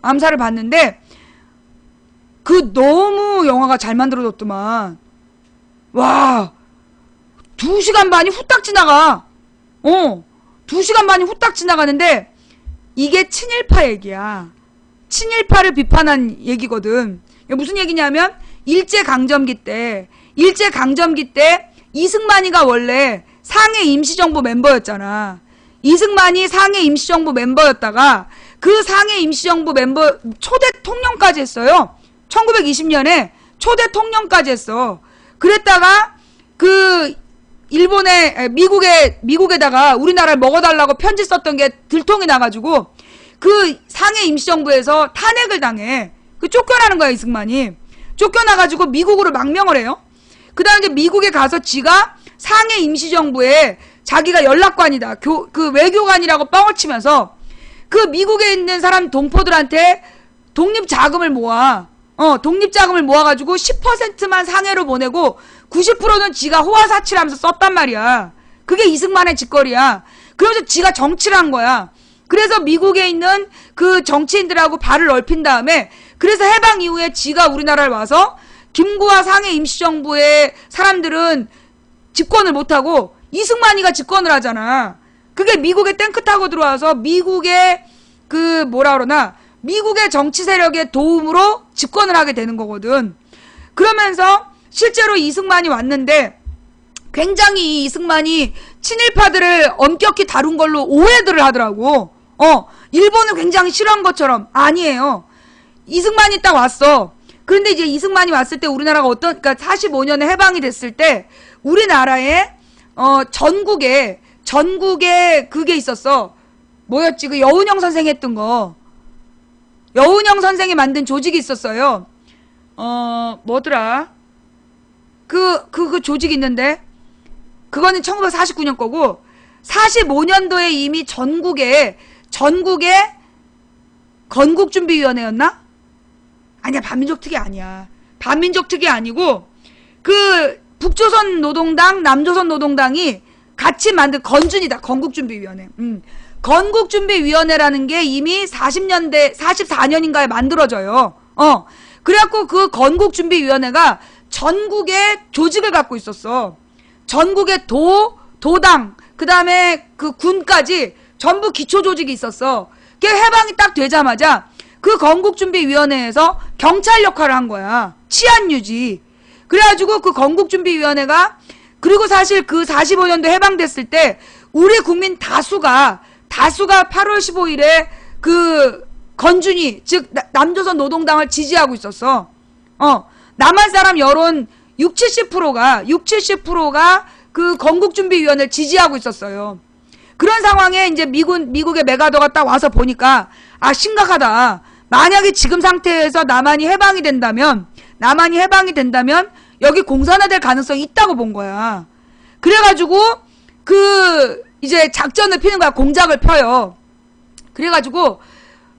암살을 봤는데 그 너무 영화가 잘 만들어졌더만. 와, 2시간 반이 후딱 지나가. 2시간 반이 후딱 지나가는데 이게 친일파 얘기야. 친일파를 비판한 얘기거든. 무슨 얘기냐면 일제강점기 때 이승만이가 원래 상해 임시정부 멤버였잖아. 이승만이 상해 임시정부 멤버였다가 그 상해 임시정부 멤버 초대 통령까지 했어요. 1920년에 초대 통령까지 했어. 그랬다가 그 일본에 미국에다가 우리나라를 먹어달라고 편지 썼던 게 들통이 나가지고 그 상해 임시정부에서 탄핵을 당해. 그 쫓겨나는 거야 이승만이. 쫓겨나가지고 미국으로 망명을 해요. 그 다음에 미국에 가서 지가 상해 임시정부에 자기가 연락관이다. 그 외교관이라고 뻥을 치면서 그 미국에 있는 사람 동포들한테 독립자금을 모아가지고 10%만 상해로 보내고 90%는 지가 호화사치하면서 썼단 말이야. 그게 이승만의 짓거리야. 그러면서 지가 정치를 한 거야. 그래서 미국에 있는 그 정치인들하고 발을 넓힌 다음에 그래서 해방 이후에 지가 우리나라를 와서 김구와 상해 임시정부의 사람들은 집권을 못하고 이승만이가 집권을 하잖아. 그게 미국에 탱크 타고 들어와서 미국의 그 미국의 정치 세력의 도움으로 집권을 하게 되는 거거든. 그러면서 실제로 이승만이 왔는데 굉장히 이승만이 친일파들을 엄격히 다룬 걸로 오해들을 하더라고. 일본을 굉장히 싫어한 것처럼. 아니에요. 이승만이 딱 왔어. 그런데 이제 이승만이 왔을 때 우리나라가 그러니까 45년에 해방이 됐을 때 우리나라에 전국에 그게 있었어. 뭐였지? 그 여운형 선생이 했던 거. 여운형 선생이 만든 조직이 있었어요. 뭐더라? 그 조직이 있는데 그거는 1949년 거고 45년도에 이미 전국에 건국준비위원회였나? 아니야, 반민족특위 아니야. 반민족특위 아니고 그 북조선 노동당, 남조선 노동당이 같이 만든 건준이다. 건국준비위원회. 건국준비위원회라는 게 이미 44년인가에 만들어져요. 그래갖고 그 건국준비위원회가 전국에 조직을 갖고 있었어. 전국의 도당, 그 다음에 그 군까지 전부 기초조직이 있었어. 그게 해방이 딱 되자마자 그 건국준비위원회에서 경찰 역할을 한 거야. 치안유지. 그래가지고 그 건국준비위원회가 그리고 사실 그 45년도 해방됐을 때 우리 국민 다수가 8월 15일에 그 건준이 즉 남조선 노동당을 지지하고 있었어. 남한 사람 여론 70%가 그 건국준비위원회를 지지하고 있었어요. 그런 상황에 이제 미국의 메가더가 딱 와서 보니까 아, 심각하다. 만약에 지금 상태에서 남한이 해방이 된다면 여기 공산화될 가능성이 있다고 본 거야. 그래가지고 그 이제 작전을 피는 거야. 공작을 펴요. 그래가지고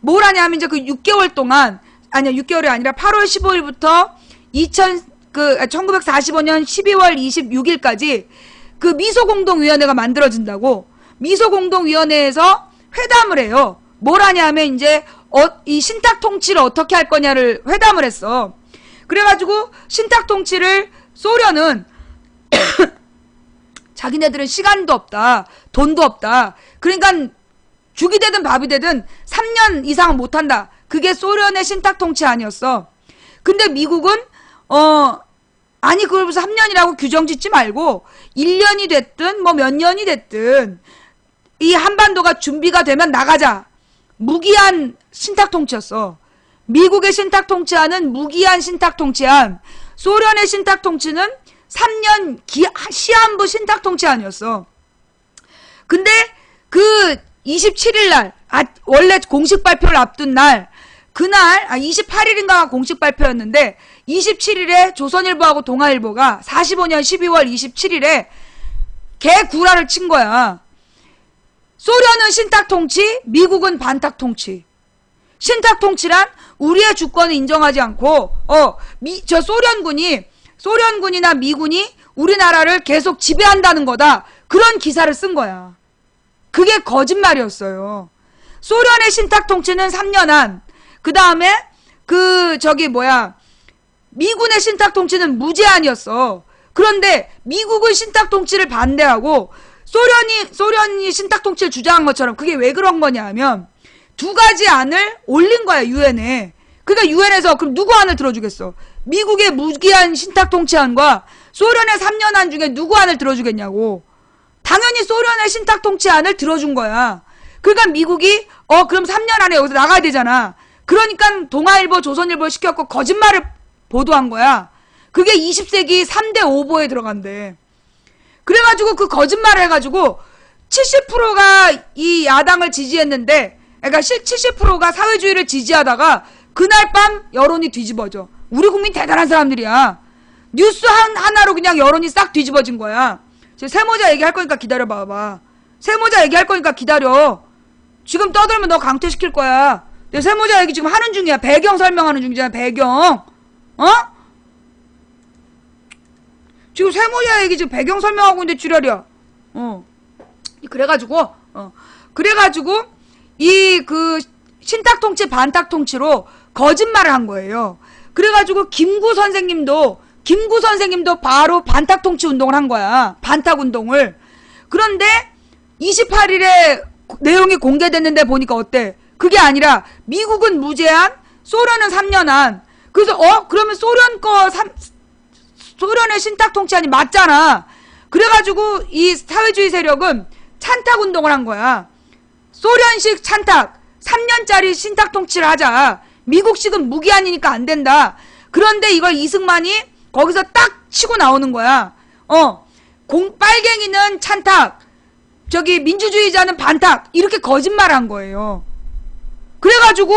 뭘 하냐면 이제 그 6개월 동안 6개월이 아니라 8월 15일부터 1945년 12월 26일까지 그 미소공동위원회가 만들어진다고. 미소공동위원회에서 회담을 해요. 뭘 하냐면 이제 이 신탁통치를 어떻게 할 거냐를 회담을 했어. 그래가지고 신탁통치를 소련은 자기네들은 시간도 없다. 돈도 없다. 그러니까 죽이 되든 밥이 되든 3년 이상은 못한다. 그게 소련의 신탁통치 아니었어. 근데 미국은 아니 그걸 무슨 3년이라고 규정 짓지 말고 1년이 됐든 뭐 몇 년이 됐든 이 한반도가 준비가 되면 나가자. 무기한 신탁통치였어. 미국의 신탁통치안은 무기한 신탁통치안. 소련의 신탁통치는 3년 시한부 신탁통치안이었어. 근데 그 27일날 원래 공식 발표를 앞둔 날 그날 28일인가 공식 발표였는데 27일에 조선일보하고 동아일보가 45년 12월 27일에 개구라를 친 거야. 소련은 신탁통치, 미국은 반탁통치. 신탁통치란 우리의 주권을 인정하지 않고 저 소련군이나 미군이 우리나라를 계속 지배한다는 거다. 그런 기사를 쓴 거야. 그게 거짓말이었어요. 소련의 신탁통치는 3년 안, 그 다음에 미군의 신탁통치는 무제한이었어. 그런데 미국은 신탁통치를 반대하고 소련이 신탁통치를 주장한 것처럼 그게 왜 그런 거냐 하면 두 가지 안을 올린 거야, 유엔에. 그러니까 유엔에서 그럼 누구 안을 들어주겠어? 미국의 무기한 신탁통치안과 소련의 3년 안 중에 누구 안을 들어주겠냐고. 당연히 소련의 신탁통치안을 들어준 거야. 그러니까 미국이 그럼 3년 안에 여기서 나가야 되잖아. 그러니까 동아일보, 조선일보 시켰고 거짓말을 보도한 거야. 그게 20세기 3대 오보에 들어간대. 그래가지고 그 거짓말을 해가지고 70%가 이 야당을 지지했는데, 그러니까 70%가 사회주의를 지지하다가 그날 밤 여론이 뒤집어져. 우리 국민 대단한 사람들이야. 뉴스 하나로 그냥 여론이 싹 뒤집어진 거야. 세모자 얘기할 거니까 기다려봐봐. 세모자 얘기할 거니까 기다려. 지금 떠들면 너 강퇴시킬 거야. 내 세모자 얘기 지금 하는 중이야. 배경 설명하는 중이잖아. 배경. 지금 세모자 얘기 지금 배경 설명하고 있는데 지랄이야. 그래가지고 이 신탁통치 반탁통치로 거짓말을 한 거예요. 그래가지고 김구 선생님도 바로 반탁통치 운동을 한 거야. 반탁운동을. 그런데 28일에 내용이 공개됐는데 보니까 어때? 그게 아니라 미국은 무제한, 소련은 3년 안. 그래서 그러면 소련의 신탁통치안이 맞잖아. 그래가지고 이 사회주의 세력은 찬탁운동을 한 거야. 소련식 찬탁 3년짜리 신탁통치를 하자. 미국식은 무기한이니까 안 된다. 그런데 이걸 이승만이 거기서 딱 치고 나오는 거야. 빨갱이는 찬탁, 민주주의자는 반탁, 이렇게 거짓말을 한 거예요. 그래가지고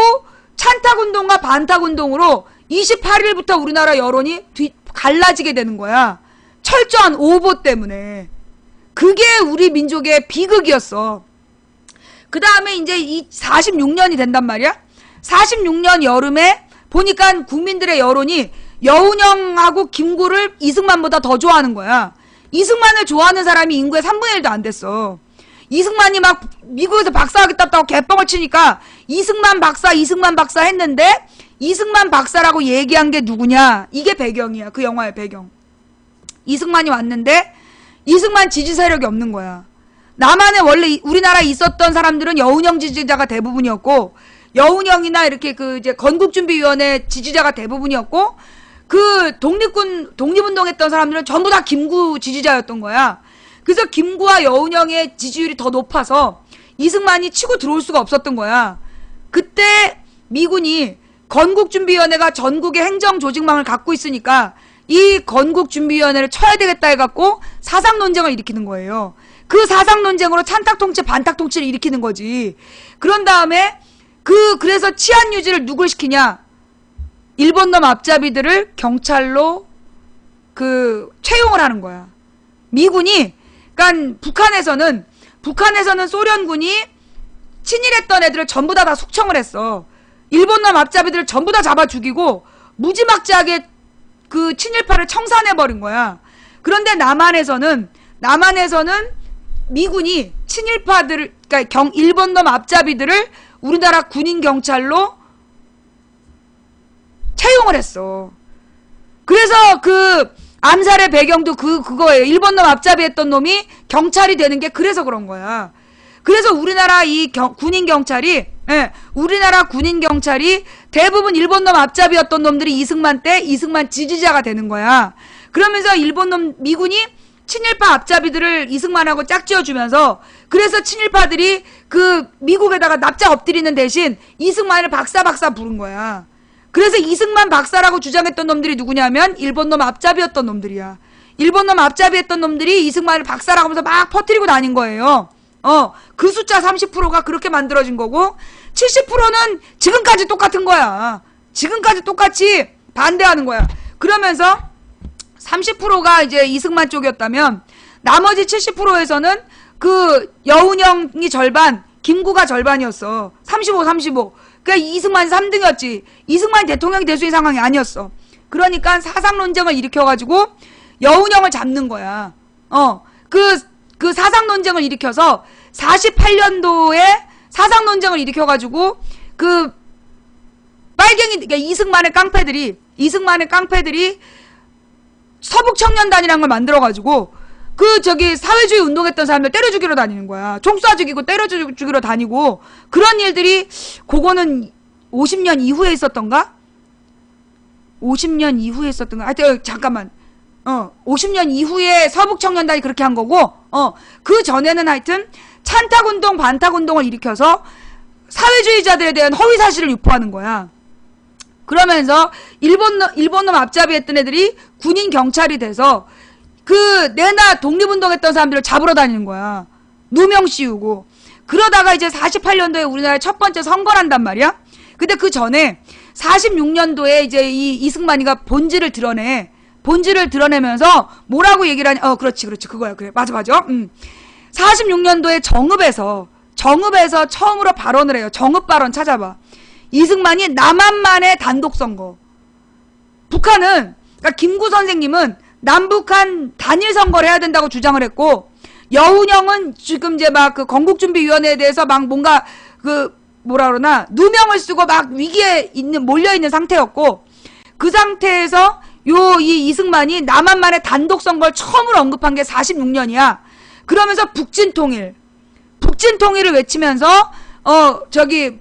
찬탁운동과 반탁운동으로 28일부터 우리나라 여론이 갈라지게 되는 거야. 철저한 오보 때문에. 그게 우리 민족의 비극이었어. 그 다음에 이제 46년이 된단 말이야. 46년 여름에 보니까 국민들의 여론이 여운형하고 김구를 이승만보다 더 좋아하는 거야. 이승만을 좋아하는 사람이 인구의 3분의 1도 안 됐어. 이승만이 막 미국에서 박사하겠다고 개뻥을 치니까 이승만 박사 했는데 이승만 박사라고 얘기한 게 누구냐? 이게 배경이야. 그 영화의 배경. 이승만이 왔는데 이승만 지지 세력이 없는 거야. 남한에 원래 우리나라에 있었던 사람들은 여운형 지지자가 대부분이었고, 여운형이나 이렇게 이제 건국준비위원회 지지자가 대부분이었고, 독립운동했던 사람들은 전부 다 김구 지지자였던 거야. 그래서 김구와 여운형의 지지율이 더 높아서 이승만이 치고 들어올 수가 없었던 거야. 그때 미군이 건국준비위원회가 전국의 행정조직망을 갖고 있으니까 이 건국준비위원회를 쳐야 되겠다 해갖고 사상논쟁을 일으키는 거예요. 그 사상논쟁으로 찬탁통치 반탁통치를 일으키는 거지. 그런 다음에 그래서 치안유지를 누굴 시키냐? 일본놈 앞잡이들을 경찰로 채용을 하는 거야. 미군이, 그러니까 북한에서는 소련군이 친일했던 애들을 전부 다 숙청을 했어. 일본놈 앞잡이들을 전부 다 잡아 죽이고 무지막지하게 친일파를 청산해버린 거야. 그런데 남한에서는 미군이 친일파들을, 그러니까 일본놈 앞잡이들을 우리나라 군인 경찰로 채용을 했어. 그래서 암살의 배경도 그거예요. 일본놈 앞잡이 했던 놈이 경찰이 되는 게 그래서 그런 거야. 그래서 우리나라 우리나라 군인 경찰이 대부분 일본놈 앞잡이였던 놈들이 이승만 때 이승만 지지자가 되는 거야. 그러면서 미군이 친일파 앞잡이들을 이승만하고 짝지어주면서, 그래서 친일파들이 미국에다가 납작 엎드리는 대신 이승만을 박사 부른 거야. 그래서 이승만 박사라고 주장했던 놈들이 누구냐면 일본놈 앞잡이였던 놈들이야. 일본놈 앞잡이했던 놈들이 이승만을 박사라고 하면서 막 퍼뜨리고 다닌 거예요. 그 숫자 30%가 그렇게 만들어진 거고, 70%는 지금까지 똑같은 거야. 지금까지 똑같이 반대하는 거야. 그러면서 30%가 이제 이승만 쪽이었다면 나머지 70%에서는 여운형이 절반, 김구가 절반이었어. 35. 그러니까 이승만이 3등이었지. 이승만이 대통령이 될 수 있는 상황이 아니었어. 그러니까 사상논쟁을 일으켜가지고 여운형을 잡는 거야. 그 사상논쟁을 일으켜서 48년도에 사상논쟁을 일으켜가지고 빨갱이, 그러니까 이승만의 깡패들이 서북청년단이라는 걸 만들어가지고, 사회주의 운동했던 사람들 때려 죽이러 다니는 거야. 총 쏴 죽이고 때려 죽이러 다니고, 그런 일들이, 그거는 50년 이후에 있었던가? 50년 이후에 있었던가? 하여튼, 잠깐만. 50년 이후에 서북청년단이 그렇게 한 거고, 그 전에는 하여튼, 찬탁운동, 반탁운동을 일으켜서 사회주의자들에 대한 허위사실을 유포하는 거야. 그러면서 일본놈 앞잡이 했던 애들이 군인 경찰이 돼서 내나 독립운동했던 사람들을 잡으러 다니는 거야. 누명 씌우고. 그러다가 이제 48년도에 우리나라에 첫 번째 선거를 한단 말이야. 근데 그 전에 46년도에 이제 이 이승만이가 본질을 드러내면서 뭐라고 얘기를 하냐. 그렇지. 그거야. 그래. 맞아. 46년도에 정읍에서 처음으로 발언을 해요. 정읍 발언 찾아봐. 이승만이 남한만의 단독선거. 북한은, 그러니까 김구 선생님은 남북한 단일 선거를 해야 된다고 주장을 했고, 여운형은 지금 이제 막 건국준비위원회에 대해서 막 뭔가 누명을 쓰고 막 위기에 몰려있는 상태였고, 그 상태에서 이 이승만이 남한만의 단독선거를 처음으로 언급한 게 46년이야. 그러면서 북진통일을 외치면서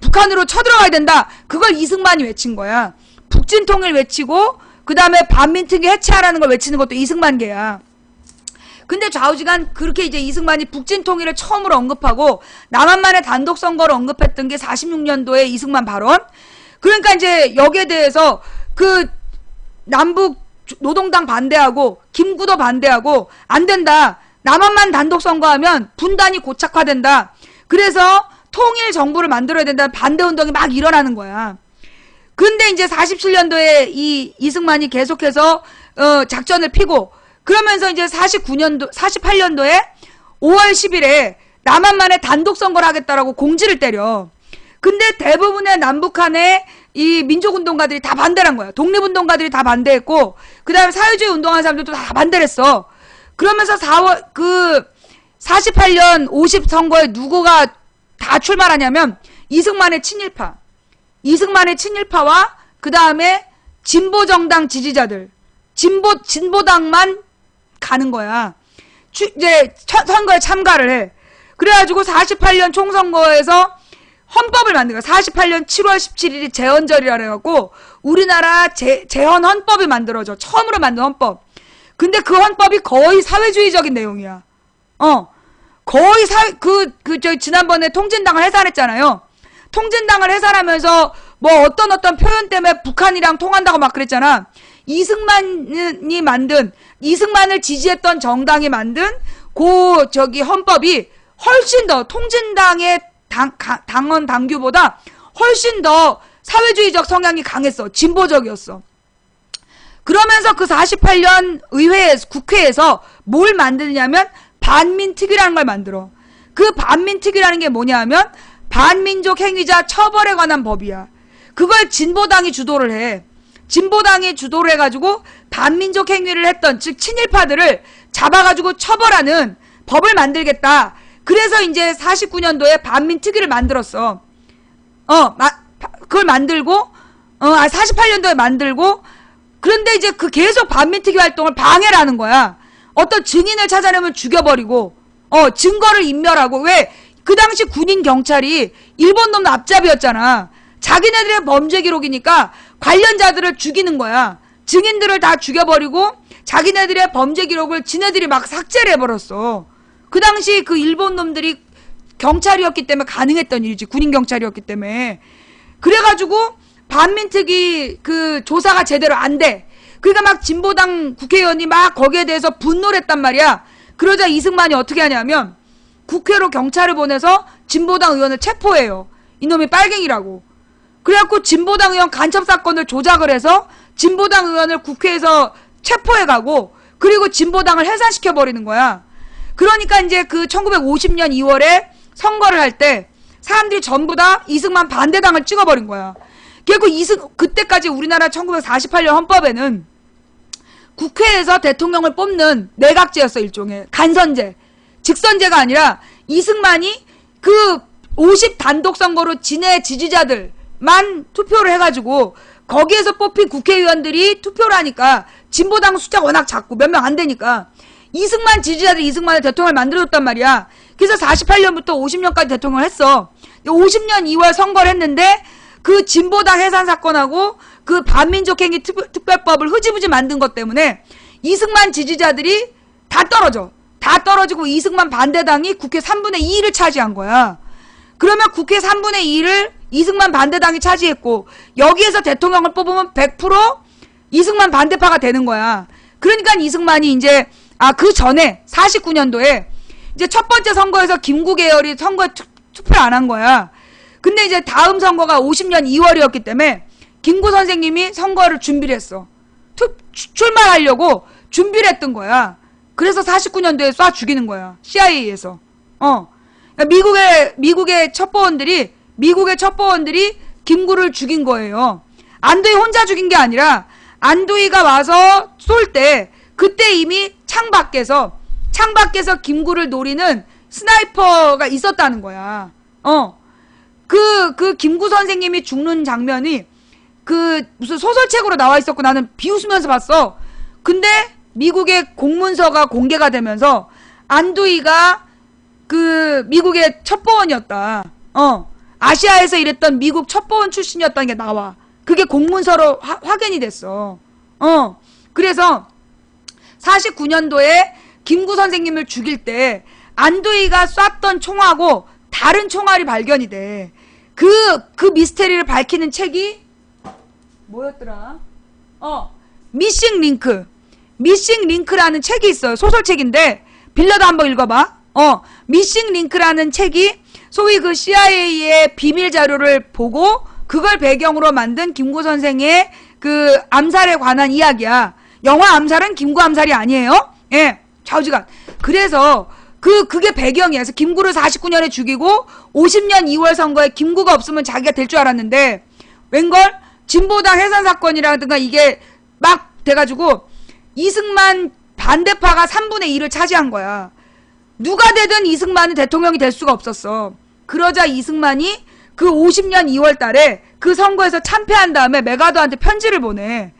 북한으로 쳐들어가야 된다. 그걸 이승만이 외친 거야. 북진통일 외치고 그 다음에 반민특위 해체하라는 걸 외치는 것도 이승만계야. 근데 좌우지간 그렇게 이제 이승만이 북진통일을 처음으로 언급하고 남한만의 단독선거를 언급했던 게 46년도에 이승만 발언. 그러니까 이제 여기에 대해서 남북 노동당 반대하고 김구도 반대하고 안 된다. 남한만 단독선거하면 분단이 고착화된다. 그래서 통일 정부를 만들어야 된다는 반대운동이 막 일어나는 거야. 근데 이제 47년도에 이승만이 계속해서 작전을 피고, 그러면서 이제 48년도에 5월 10일에 남한만의 단독선거를 하겠다라고 공지를 때려. 근데 대부분의 남북한의 이 민족운동가들이 다 반대를 한 거야. 독립운동가들이 다 반대했고, 그 다음에 사회주의 운동하는 사람들도 다 반대를 했어. 그러면서 48년 50 선거에 누구가 다 출마하냐면 이승만의 친일파와 그 다음에 진보정당 지지자들, 진보당만 가는 거야. 이제 선거에 참가를 해. 그래가지고 48년 총선거에서 헌법을 만든 거야. 48년 7월 17일이 제헌절이라 그래갖고 우리나라 제헌 헌법이 만들어져. 처음으로 만든 헌법. 근데 그 헌법이 거의 사회주의적인 내용이야. 거의 저희 지난번에 통진당을 해산했잖아요. 통진당을 해산하면서 뭐 어떤 표현 때문에 북한이랑 통한다고 막 그랬잖아. 이승만을 지지했던 정당이 만든 헌법이 훨씬 더 통진당의 당원 당규보다 훨씬 더 사회주의적 성향이 강했어. 진보적이었어. 그러면서 그 48년 국회에서 뭘 만드냐면 반민특위라는 걸 만들어. 그 반민특위라는 게 뭐냐 하면 반민족 행위자 처벌에 관한 법이야. 그걸 진보당이 주도를 해. 진보당이 주도를 해가지고 반민족 행위를 했던, 즉 친일파들을 잡아가지고 처벌하는 법을 만들겠다. 그래서 이제 49년도에 반민특위를 만들었어. 그걸 만들고 48년도에 만들고, 그런데 이제 계속 반민특위 활동을 방해를 하는 거야. 어떤 증인을 찾아내면 죽여버리고, 증거를 인멸하고. 왜? 그 당시 군인 경찰이 일본 놈 앞잡이였잖아. 자기네들의 범죄 기록이니까 관련자들을 죽이는 거야. 증인들을 다 죽여버리고 자기네들의 범죄 기록을 지네들이 막 삭제를 해버렸어. 그 당시 그 일본 놈들이 경찰이었기 때문에 가능했던 일이지. 군인 경찰이었기 때문에. 그래가지고 반민특위 조사가 제대로 안 돼. 그러니까 막 진보당 국회의원이 막 거기에 대해서 분노를 했단 말이야. 그러자 이승만이 어떻게 하냐면 국회로 경찰을 보내서 진보당 의원을 체포해요. 이놈이 빨갱이라고. 그래갖고 진보당 의원 간첩 사건을 조작을 해서 진보당 의원을 국회에서 체포해가고, 그리고 진보당을 해산시켜버리는 거야. 그러니까 이제 1950년 2월에 선거를 할 때 사람들이 전부 다 이승만 반대당을 찍어버린 거야. 그때까지 우리나라 1948년 헌법에는 국회에서 대통령을 뽑는 내각제였어. 일종의 간선제. 직선제가 아니라 이승만이 50 단독 선거로 지네 지지자들, 투표를 해가지고 거기에서 뽑힌 국회의원들이 투표를 하니까 진보당 숫자가 워낙 작고 몇 명 안 되니까 이승만 지지자들이 이승만을 대통령을 만들어줬단 말이야. 그래서 48년부터 50년까지 대통령을 했어. 50년 2월 선거를 했는데 그 진보당 해산 사건하고 그 반민족행위 특별법을 흐지부지 만든 것 때문에 이승만 지지자들이 다 떨어져. 다 떨어지고 이승만 반대당이 국회 3분의 2를 차지한 거야. 그러면 국회 3분의 2를 이승만 반대당이 차지했고 여기에서 대통령을 뽑으면 100% 이승만 반대파가 되는 거야. 그러니까 이승만이 이제 그 전에 49년도에 이제 첫 번째 선거에서 김구 계열이 선거에 투표를 안 한 거야. 근데 이제 다음 선거가 50년 2월이었기 때문에 김구 선생님이 선거를 준비를 했어. 출마하려고 준비를 했던 거야. 그래서 49년도에 쏴 죽이는 거야. CIA에서. 미국의 첩보원들이 김구를 죽인 거예요. 안도희 혼자 죽인 게 아니라 안도희가 와서 쏠 때 그때 이미 창밖에서 김구를 노리는 스나이퍼가 있었다는 거야. 그 김구 선생님이 죽는 장면이 무슨 소설책으로 나와 있었고 나는 비웃으면서 봤어. 근데 미국의 공문서가 공개가 되면서 안도희가 미국의 첩보원이었다. 아시아에서 일했던 미국 첩보원 출신이었다는 게 나와. 그게 공문서로 확인이 됐어. 그래서 49년도에 김구 선생님을 죽일 때 안도희가 쐈던 총하고 다른 총알이 발견이 돼. 그 미스테리를 밝히는 책이 뭐였더라? 미싱 링크라는 책이 있어요. 소설책인데 빌려도 한번 읽어봐. 미싱 링크라는 책이 소위 그 CIA의 비밀 자료를 보고 그걸 배경으로 만든 김구 선생의 그 암살에 관한 이야기야. 영화 암살은 김구 암살이 아니에요. 예, 좌우지간. 그래서 그게 배경이야. 그래서 김구를 49년에 죽이고 50년 2월 선거에 김구가 없으면 자기가 될 줄 알았는데 웬걸 진보당 해산 사건이라든가 이게 막 돼가지고 이승만 반대파가 3분의 2를 차지한 거야. 누가 되든 이승만은 대통령이 될 수가 없었어. 그러자 이승만이 그 50년 2월 달에 그 선거에서 참패한 다음에 메가더한테 편지를 보내.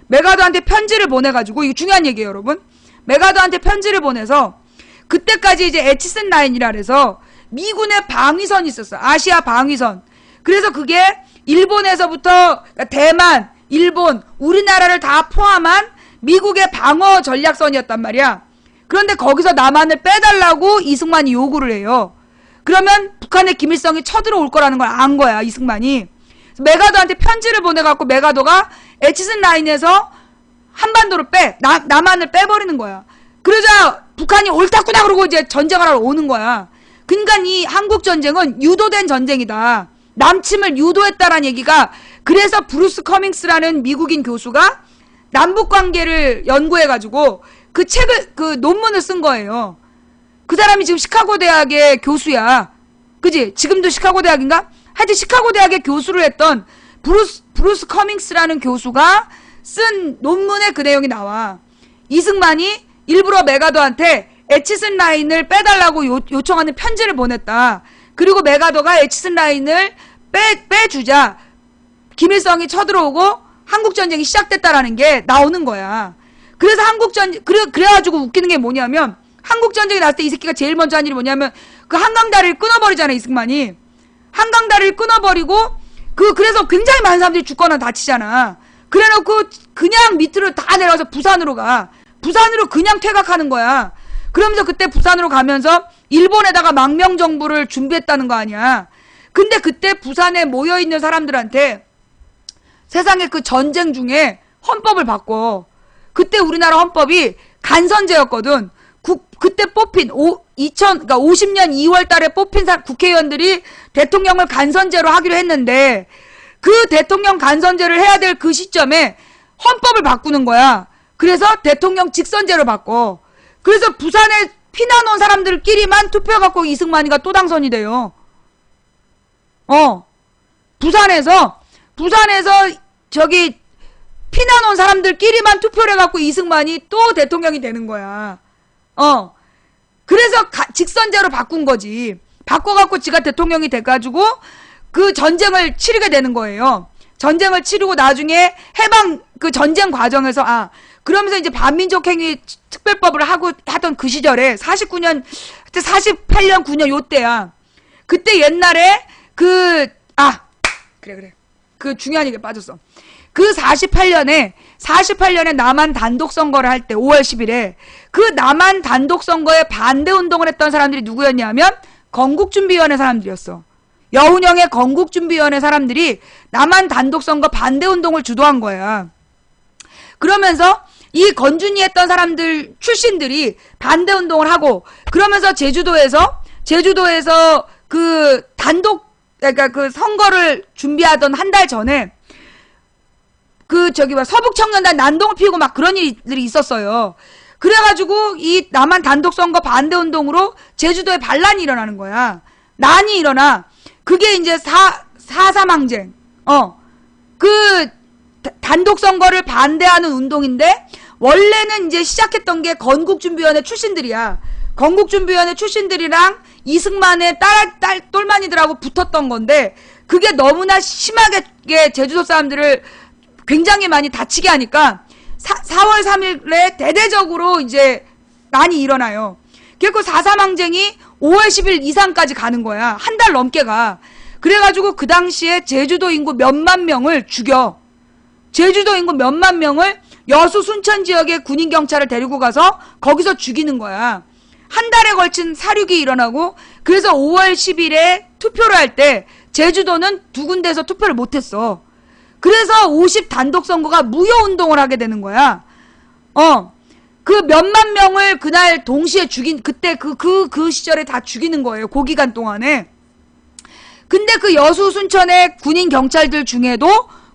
메가더한테 편지를 보내가지고, 이거 중요한 얘기예요, 여러분. 메가더한테 편지를 보내서, 그때까지 이제 에치슨 라인이라 그래서 미군의 방위선이 있었어. 아시아 방위선. 그래서 그게 일본에서부터 대만, 일본, 우리나라를 다 포함한 미국의 방어 전략선이었단 말이야. 그런데 거기서 남한을 빼달라고 이승만이 요구를 해요. 그러면 북한의 김일성이 쳐들어올 거라는 걸 안 거야, 이승만이. 메가더한테 편지를 보내갖고 메가더가 에치슨 라인에서 한반도를 남한을 빼버리는 거야. 그러자 북한이 옳다구나 그러고 이제 전쟁을 하러 오는 거야. 그러니까 이 한국전쟁은 유도된 전쟁이다. 남침을 유도했다라는 얘기가, 그래서 브루스 커밍스라는 미국인 교수가 남북관계를 연구해가지고 그 논문을 쓴 거예요. 그 사람이 지금 시카고 대학의 교수야. 그지? 지금도 시카고 대학인가? 하여튼 시카고 대학의 교수를 했던 브루스 커밍스라는 교수가 쓴 논문에 그 내용이 나와. 이승만이 일부러 메가더한테 에치슨 라인을 빼달라고 요청하는 편지를 보냈다. 그리고 메가더가 에치슨 라인을 빼주자 김일성이 쳐들어오고 한국전쟁이 시작됐다라는 게 나오는 거야. 그래서 그래가지고 웃기는 게 뭐냐면, 한국전쟁이 났을 때 이 새끼가 제일 먼저 한 일이 뭐냐면, 그 한강다리를 끊어버리잖아, 이승만이. 한강다리를 끊어버리고, 그래서 굉장히 많은 사람들이 죽거나 다치잖아. 그래 놓고 그냥 밑으로 다 내려가서 부산으로 가. 부산으로 그냥 퇴각하는 거야. 그러면서 그때 부산으로 가면서 일본에다가 망명정부를 준비했다는 거 아니야. 근데 그때 부산에 모여있는 사람들한테 세상에 그 전쟁 중에 헌법을 바꿔. 그때 우리나라 헌법이 간선제였거든. 그때 뽑힌 그러니까 50년 2월 달에 뽑힌 국회의원들이 대통령을 간선제로 하기로 했는데, 그 대통령 간선제를 해야 될 그 시점에 헌법을 바꾸는 거야. 그래서 대통령 직선제로 바꿔. 그래서 부산에 피난 온 사람들끼리만 투표해갖고 이승만이가 또 당선이 돼요. 부산에서 저기 피난 온 사람들끼리만 투표를 해갖고 이승만이 또 대통령이 되는 거야. 그래서 직선제로 바꾼 거지. 바꿔갖고 지가 대통령이 돼가지고 그 전쟁을 치르게 되는 거예요. 전쟁을 치르고 나중에 해방 그 전쟁 과정에서 그러면서 이제 반민족행위 특별법을 하던 그 시절에 49년 48년 9년 요때야. 그때 옛날에 그래 그 중요한 얘기 빠졌어. 그 48년에 남한 단독 선거를 할 때 5월 10일에 그 남한 단독 선거에 반대 운동을 했던 사람들이 누구였냐면 건국준비위원회 사람들이었어. 여운형의 건국준비위원회 사람들이 남한 단독 선거 반대 운동을 주도한 거야. 그러면서 이 건준이 했던 사람들 출신들이 반대 운동을 하고 그러면서 제주도에서 그 단독 그러니까 그 선거를 준비하던 한 달 전에 서북청년단 난동을 피우고 막 그런 일들이 있었어요. 그래가지고 이 남한 단독 선거 반대 운동으로 제주도에 반란이 일어나는 거야. 난이 일어나. 그게 이제 4.3 항쟁. 그 단독 선거를 반대하는 운동인데 원래는 이제 시작했던 게 건국준비위원회 출신들이야. 건국준비위원회 출신들이랑 이승만의 똘마니들하고 붙었던 건데 그게 너무나 심하게 제주도 사람들을 굉장히 많이 다치게 하니까 4월 3일에 대대적으로 이제 난이 일어나요. 그리고 4.3 항쟁이 5월 10일 이상까지 가는 거야. 한 달 넘게 가. 그래가지고 그 당시에 제주도 인구 몇만 명을 죽여. 제주도 인구 몇만 명을 여수 순천 지역의 군인 경찰을 데리고 가서 거기서 죽이는 거야. 한 달에 걸친 사륙이 일어나고 그래서 5월 10일에 투표를 할 때 제주도는 두 군데에서 투표를 못했어. 그래서 50 단독 선거가 무효 운동을 하게 되는 거야. 그 몇만 명을 그날 동시에 그때 그 시절에 다 죽이는 거예요. 그 기간 동안에. 근데 그 여수 순천의 군인 경찰들 중에도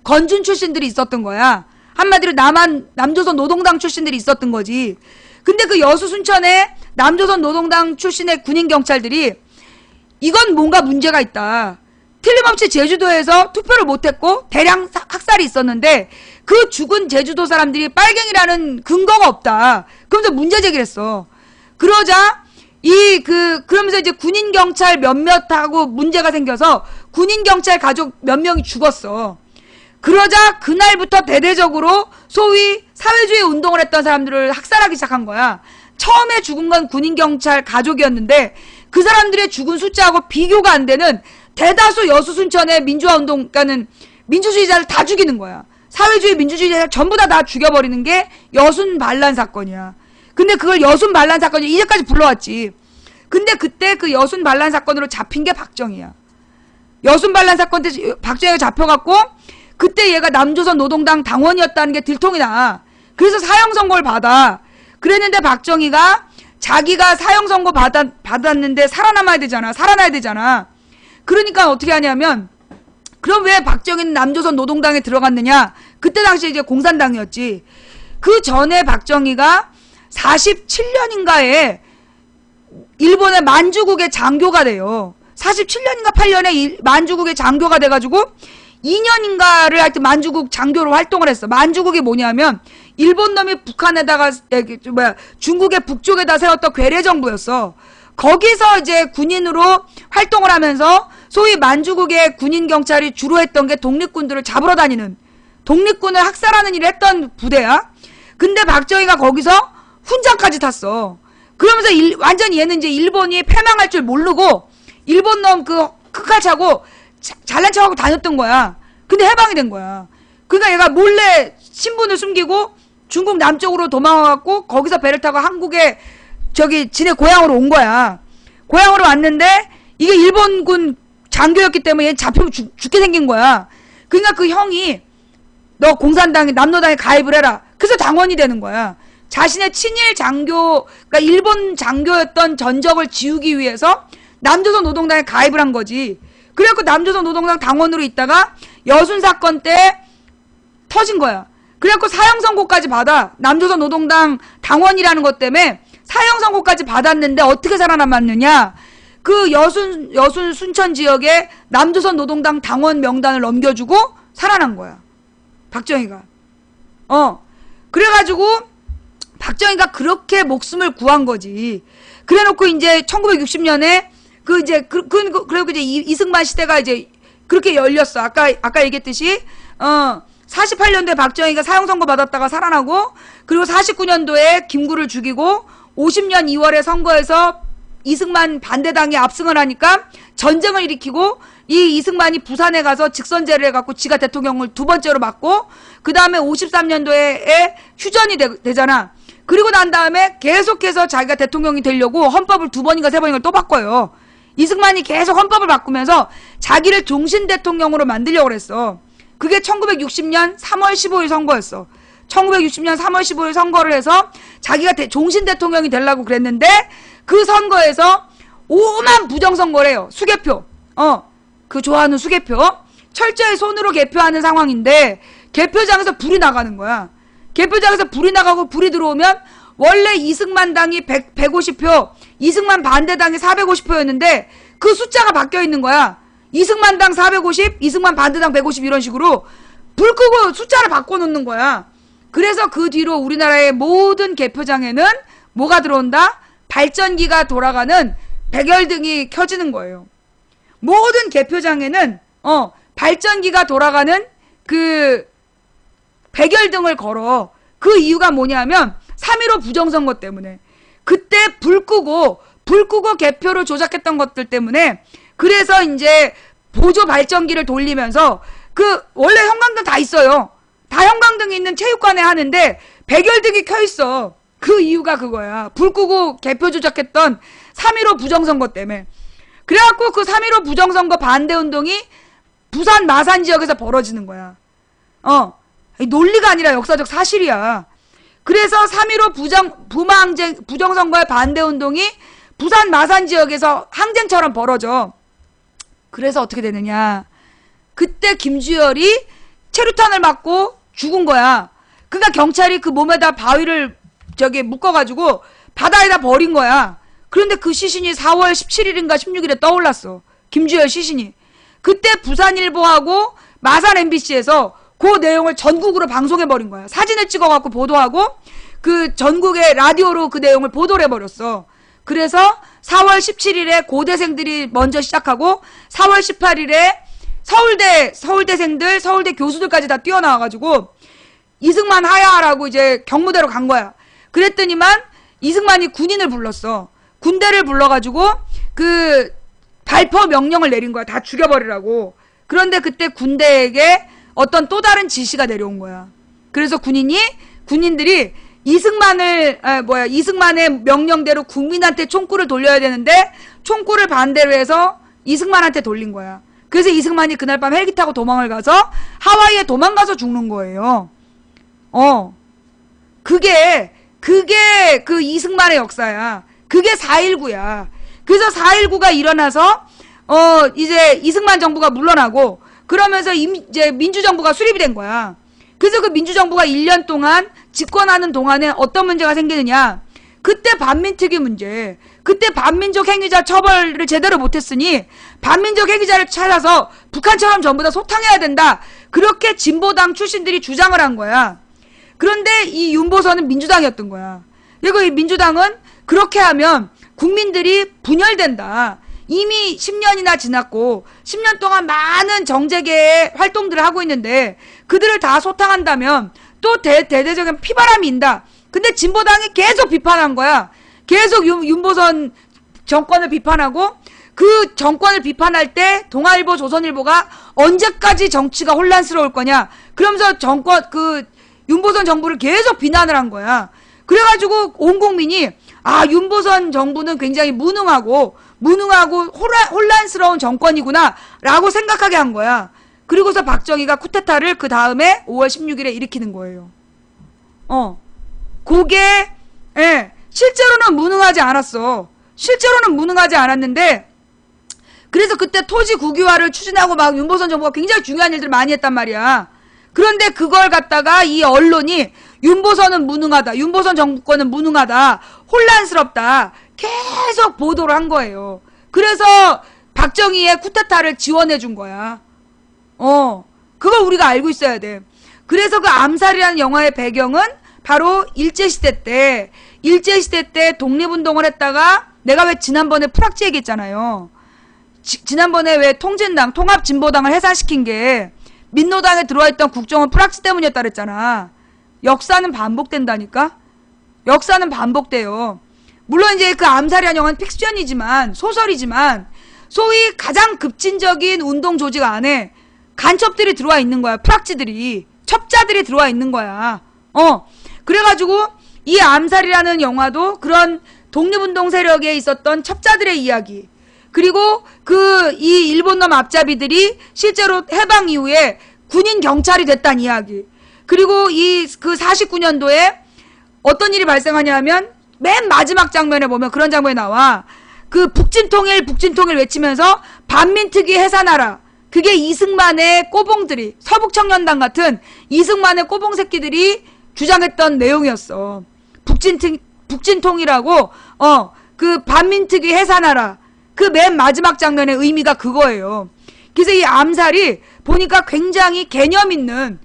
건준 출신들이 있었던 거야. 한마디로 남조선 노동당 출신들이 있었던 거지. 근데 그 여수 순천의 남조선 노동당 출신의 군인 경찰들이 이건 뭔가 문제가 있다. 틀림없이 제주도에서 투표를 못했고 대량 학살이 있었는데 그 죽은 제주도 사람들이 빨갱이라는 근거가 없다. 그러면서 문제 제기를 했어. 그러자 그러면서 이제 군인 경찰 몇몇하고 문제가 생겨서 군인 경찰 가족 몇 명이 죽었어. 그러자 그날부터 대대적으로 소위 사회주의 운동을 했던 사람들을 학살하기 시작한 거야. 처음에 죽은 건 군인 경찰 가족이었는데 그 사람들의 죽은 숫자하고 비교가 안 되는 대다수 여수 순천의 민주화 운동, 그러니까는 민주주의자를 다 죽이는 거야. 사회주의 민주주의자를 전부 다 죽여버리는 게 여순 반란 사건이야. 근데 그걸 여순 반란 사건이 이제까지 불러왔지. 근데 그때 그 여순 반란 사건으로 잡힌 게 박정희야. 여순 반란 사건 때 박정희가 잡혀갖고 그때 얘가 남조선 노동당 당원이었다는 게 들통이 나. 그래서 사형 선고를 받아. 그랬는데 박정희가 자기가 사형 선고 받았는데 살아남아야 되잖아. 살아나야 되잖아. 그러니까 어떻게 하냐면 그럼 왜 박정희는 남조선 노동당에 들어갔느냐? 그때 당시에 이제 공산당이었지. 그 전에 박정희가 47년인가에 일본의 만주국의 장교가 돼요. 47년인가 8년에 만주국의 장교가 돼가지고 2년인가를 하여튼 만주국 장교로 활동을 했어. 만주국이 뭐냐면 일본 놈이 북한에다가 중국의 북쪽에다 세웠던 괴뢰정부였어. 거기서 이제 군인으로 활동을 하면서 소위 만주국의 군인 경찰이 주로 했던 게 독립군들을 잡으러 다니는, 독립군을 학살하는 일을 했던 부대야. 근데 박정희가 거기서 훈장까지 탔어. 그러면서 완전히 얘는 이제 일본이 패망할 줄 모르고 일본 놈 그 크칼 차고 잘난 척하고 다녔던 거야. 근데 해방이 된 거야. 그러니까 얘가 몰래 신분을 숨기고 중국 남쪽으로 도망와갖고 거기서 배를 타고 한국에 지네 고향으로 온 거야. 고향으로 왔는데 이게 일본군 장교였기 때문에 얘 잡히면 죽게 생긴 거야. 그러니까 그 형이 너 공산당에 남노당에 가입을 해라. 그래서 당원이 되는 거야. 자신의 친일 장교, 그러니까 일본 장교였던 전적을 지우기 위해서 남조선 노동당에 가입을 한 거지. 그래갖고 남조선 노동당 당원으로 있다가 여순 사건 때 터진 거야. 그래갖고 사형 선고까지 받아. 남조선 노동당 당원이라는 것 때문에 사형 선고까지 받았는데 어떻게 살아남았느냐? 그 여순 순천 지역에 남조선 노동당 당원 명단을 넘겨주고 살아난 거야. 박정희가. 그래가지고 박정희가 그렇게 목숨을 구한 거지. 그래놓고 이제 1960년에 그리고 이제 이승만 시대가 이제 그렇게 열렸어. 아까 얘기했듯이 48년도에 박정희가 사형선고 받았다가 살아나고, 그리고 49년도에 김구를 죽이고 50년 2월에 선거에서 이승만 반대당이 압승을 하니까 전쟁을 일으키고, 이 이승만이 부산에 가서 직선제를 해갖고 지가 대통령을 두 번째로 맡고, 그 다음에 53년도에 휴전이 되잖아. 그리고 난 다음에 계속해서 자기가 대통령이 되려고 헌법을 두 번인가 세 번인가 또 바꿔요. 이승만이 계속 헌법을 바꾸면서 자기를 종신 대통령으로 만들려고 그랬어. 그게 1960년 3월 15일 선거였어. 1960년 3월 15일 선거를 해서 자기가 종신 대통령이 되려고 그랬는데, 그 선거에서 오만 부정선거래요. 수개표. 그 좋아하는 수개표. 철저히 손으로 개표하는 상황인데, 개표장에서 불이 나가는 거야. 개표장에서 불이 나가고, 불이 들어오면 원래 이승만 당이 150표, 이승만 반대당이 450표였는데 그 숫자가 바뀌어 있는 거야. 이승만 당 450, 이승만 반대당 150, 이런 식으로 불 끄고 숫자를 바꿔놓는 거야. 그래서 그 뒤로 우리나라의 모든 개표장에는 뭐가 들어온다? 발전기가 돌아가는 백열등이 켜지는 거예요. 모든 개표장에는 발전기가 돌아가는 그 백열등을 걸어. 그 이유가 뭐냐면 3.15 부정선거 때문에. 그때 불 끄고 개표를 조작했던 것들 때문에, 그래서 이제 보조 발전기를 돌리면서, 원래 형광등 다 있어요. 다 형광등이 있는 체육관에 하는데 백열등이 켜있어. 그 이유가 그거야. 불 끄고 개표 조작했던 3.15 부정선거 때문에. 그래갖고 그 3.15 부정선거 반대운동이 부산 마산 지역에서 벌어지는 거야. 논리가 아니라 역사적 사실이야. 그래서 3.15 부정선거의 반대운동이 부산 마산 지역에서 항쟁처럼 벌어져. 그래서 어떻게 되느냐. 그때 김주열이 체류탄을 맞고 죽은 거야. 그러니까 경찰이 그 몸에다 바위를 묶어가지고 바다에다 버린 거야. 그런데 그 시신이 4월 17일인가 16일에 떠올랐어. 김주열 시신이. 그때 부산일보하고 마산 MBC에서 그 내용을 전국으로 방송해버린 거야. 사진을 찍어갖고 보도하고 그 전국의 라디오로 그 내용을 보도를 해버렸어. 그래서 4월 17일에 고대생들이 먼저 시작하고 4월 18일에 서울대생들, 서울대 교수들까지 다 뛰어나와가지고 이승만 하야라고 이제 경무대로 간 거야. 그랬더니만 이승만이 군인을 불렀어. 군대를 불러가지고 그 발포 명령을 내린 거야. 다 죽여버리라고. 그런데 그때 군대에게 어떤 또 다른 지시가 내려온 거야. 그래서 군인들이 이승만의 명령대로 국민한테 총구를 돌려야 되는데 총구를 반대로 해서 이승만한테 돌린 거야. 그래서 이승만이 그날 밤 헬기 타고 도망을 가서 하와이에 도망가서 죽는 거예요. 그게 그 이승만의 역사야. 그게 4.19야. 그래서 4.19가 일어나서 이제 이승만 정부가 물러나고, 그러면서 이제 민주정부가 수립이 된 거야. 그래서 그 민주정부가 1년 동안 집권하는 동안에 어떤 문제가 생기느냐. 그때 반민특위 문제. 그때 반민족 행위자 처벌을 제대로 못했으니 반민족 행위자를 찾아서 북한처럼 전부 다 소탕해야 된다. 그렇게 진보당 출신들이 주장을 한 거야. 그런데 이 윤보선은 민주당이었던 거야. 그리고 이 민주당은 그렇게 하면 국민들이 분열된다. 이미 10년이나 지났고 10년 동안 많은 정재계의 활동들을 하고 있는데 그들을 다 소탕한다면 또 대대적인 피바람이 인다. 근데 진보당이 계속 비판한 거야. 계속 윤보선 정권을 비판하고, 그 정권을 비판할 때 동아일보, 조선일보가 언제까지 정치가 혼란스러울 거냐. 그러면서 윤보선 정부를 계속 비난을 한 거야. 그래가지고 온 국민이 윤보선 정부는 굉장히 무능하고 혼란스러운 정권이구나 라고 생각하게 한 거야. 그리고서 박정희가 쿠데타를 그 다음에 5월 16일에 일으키는 거예요. 그게 실제로는 무능하지 않았어. 실제로는 무능하지 않았는데, 그래서 그때 토지 국유화를 추진하고 막 윤보선 정부가 굉장히 중요한 일들을 많이 했단 말이야. 그런데 그걸 갖다가 이 언론이 윤보선은 무능하다, 윤보선 정부권은 무능하다, 혼란스럽다, 계속 보도를 한 거예요. 그래서 박정희의 쿠데타를 지원해 준 거야. 그걸 우리가 알고 있어야 돼. 그래서 그 암살이라는 영화의 배경은 바로 일제시대 때 독립운동을 했다가, 내가 왜 지난번에 프락치 얘기했잖아요. 지난번에 왜 통진당, 통합진보당을 해산시킨 게 민노당에 들어와 있던 국정원 프락치 때문이었다 그랬잖아. 역사는 반복된다니까? 역사는 반복돼요. 물론 이제 그 암살이라는 영화는 픽션이지만, 소설이지만, 소위 가장 급진적인 운동 조직 안에 간첩들이 들어와 있는 거야. 프락치들이. 첩자들이 들어와 있는 거야. 그래가지고 이 암살이라는 영화도 그런 독립운동 세력에 있었던 첩자들의 이야기. 그리고 이 일본놈 앞잡이들이 실제로 해방 이후에 군인 경찰이 됐다는 이야기. 그리고 그 49년도에 어떤 일이 발생하냐면 맨 마지막 장면에 보면 그런 장면이 나와. 그 북진통일 외치면서 반민특위 해산하라. 그게 이승만의 꼬봉들이, 서북청년단 같은 이승만의 꼬봉 새끼들이 주장했던 내용이었어. 북진통이라고 그 반민특위 해산하라. 그 맨 마지막 장면의 의미가 그거예요. 그래서 이 암살이 보니까 굉장히 개념 있는,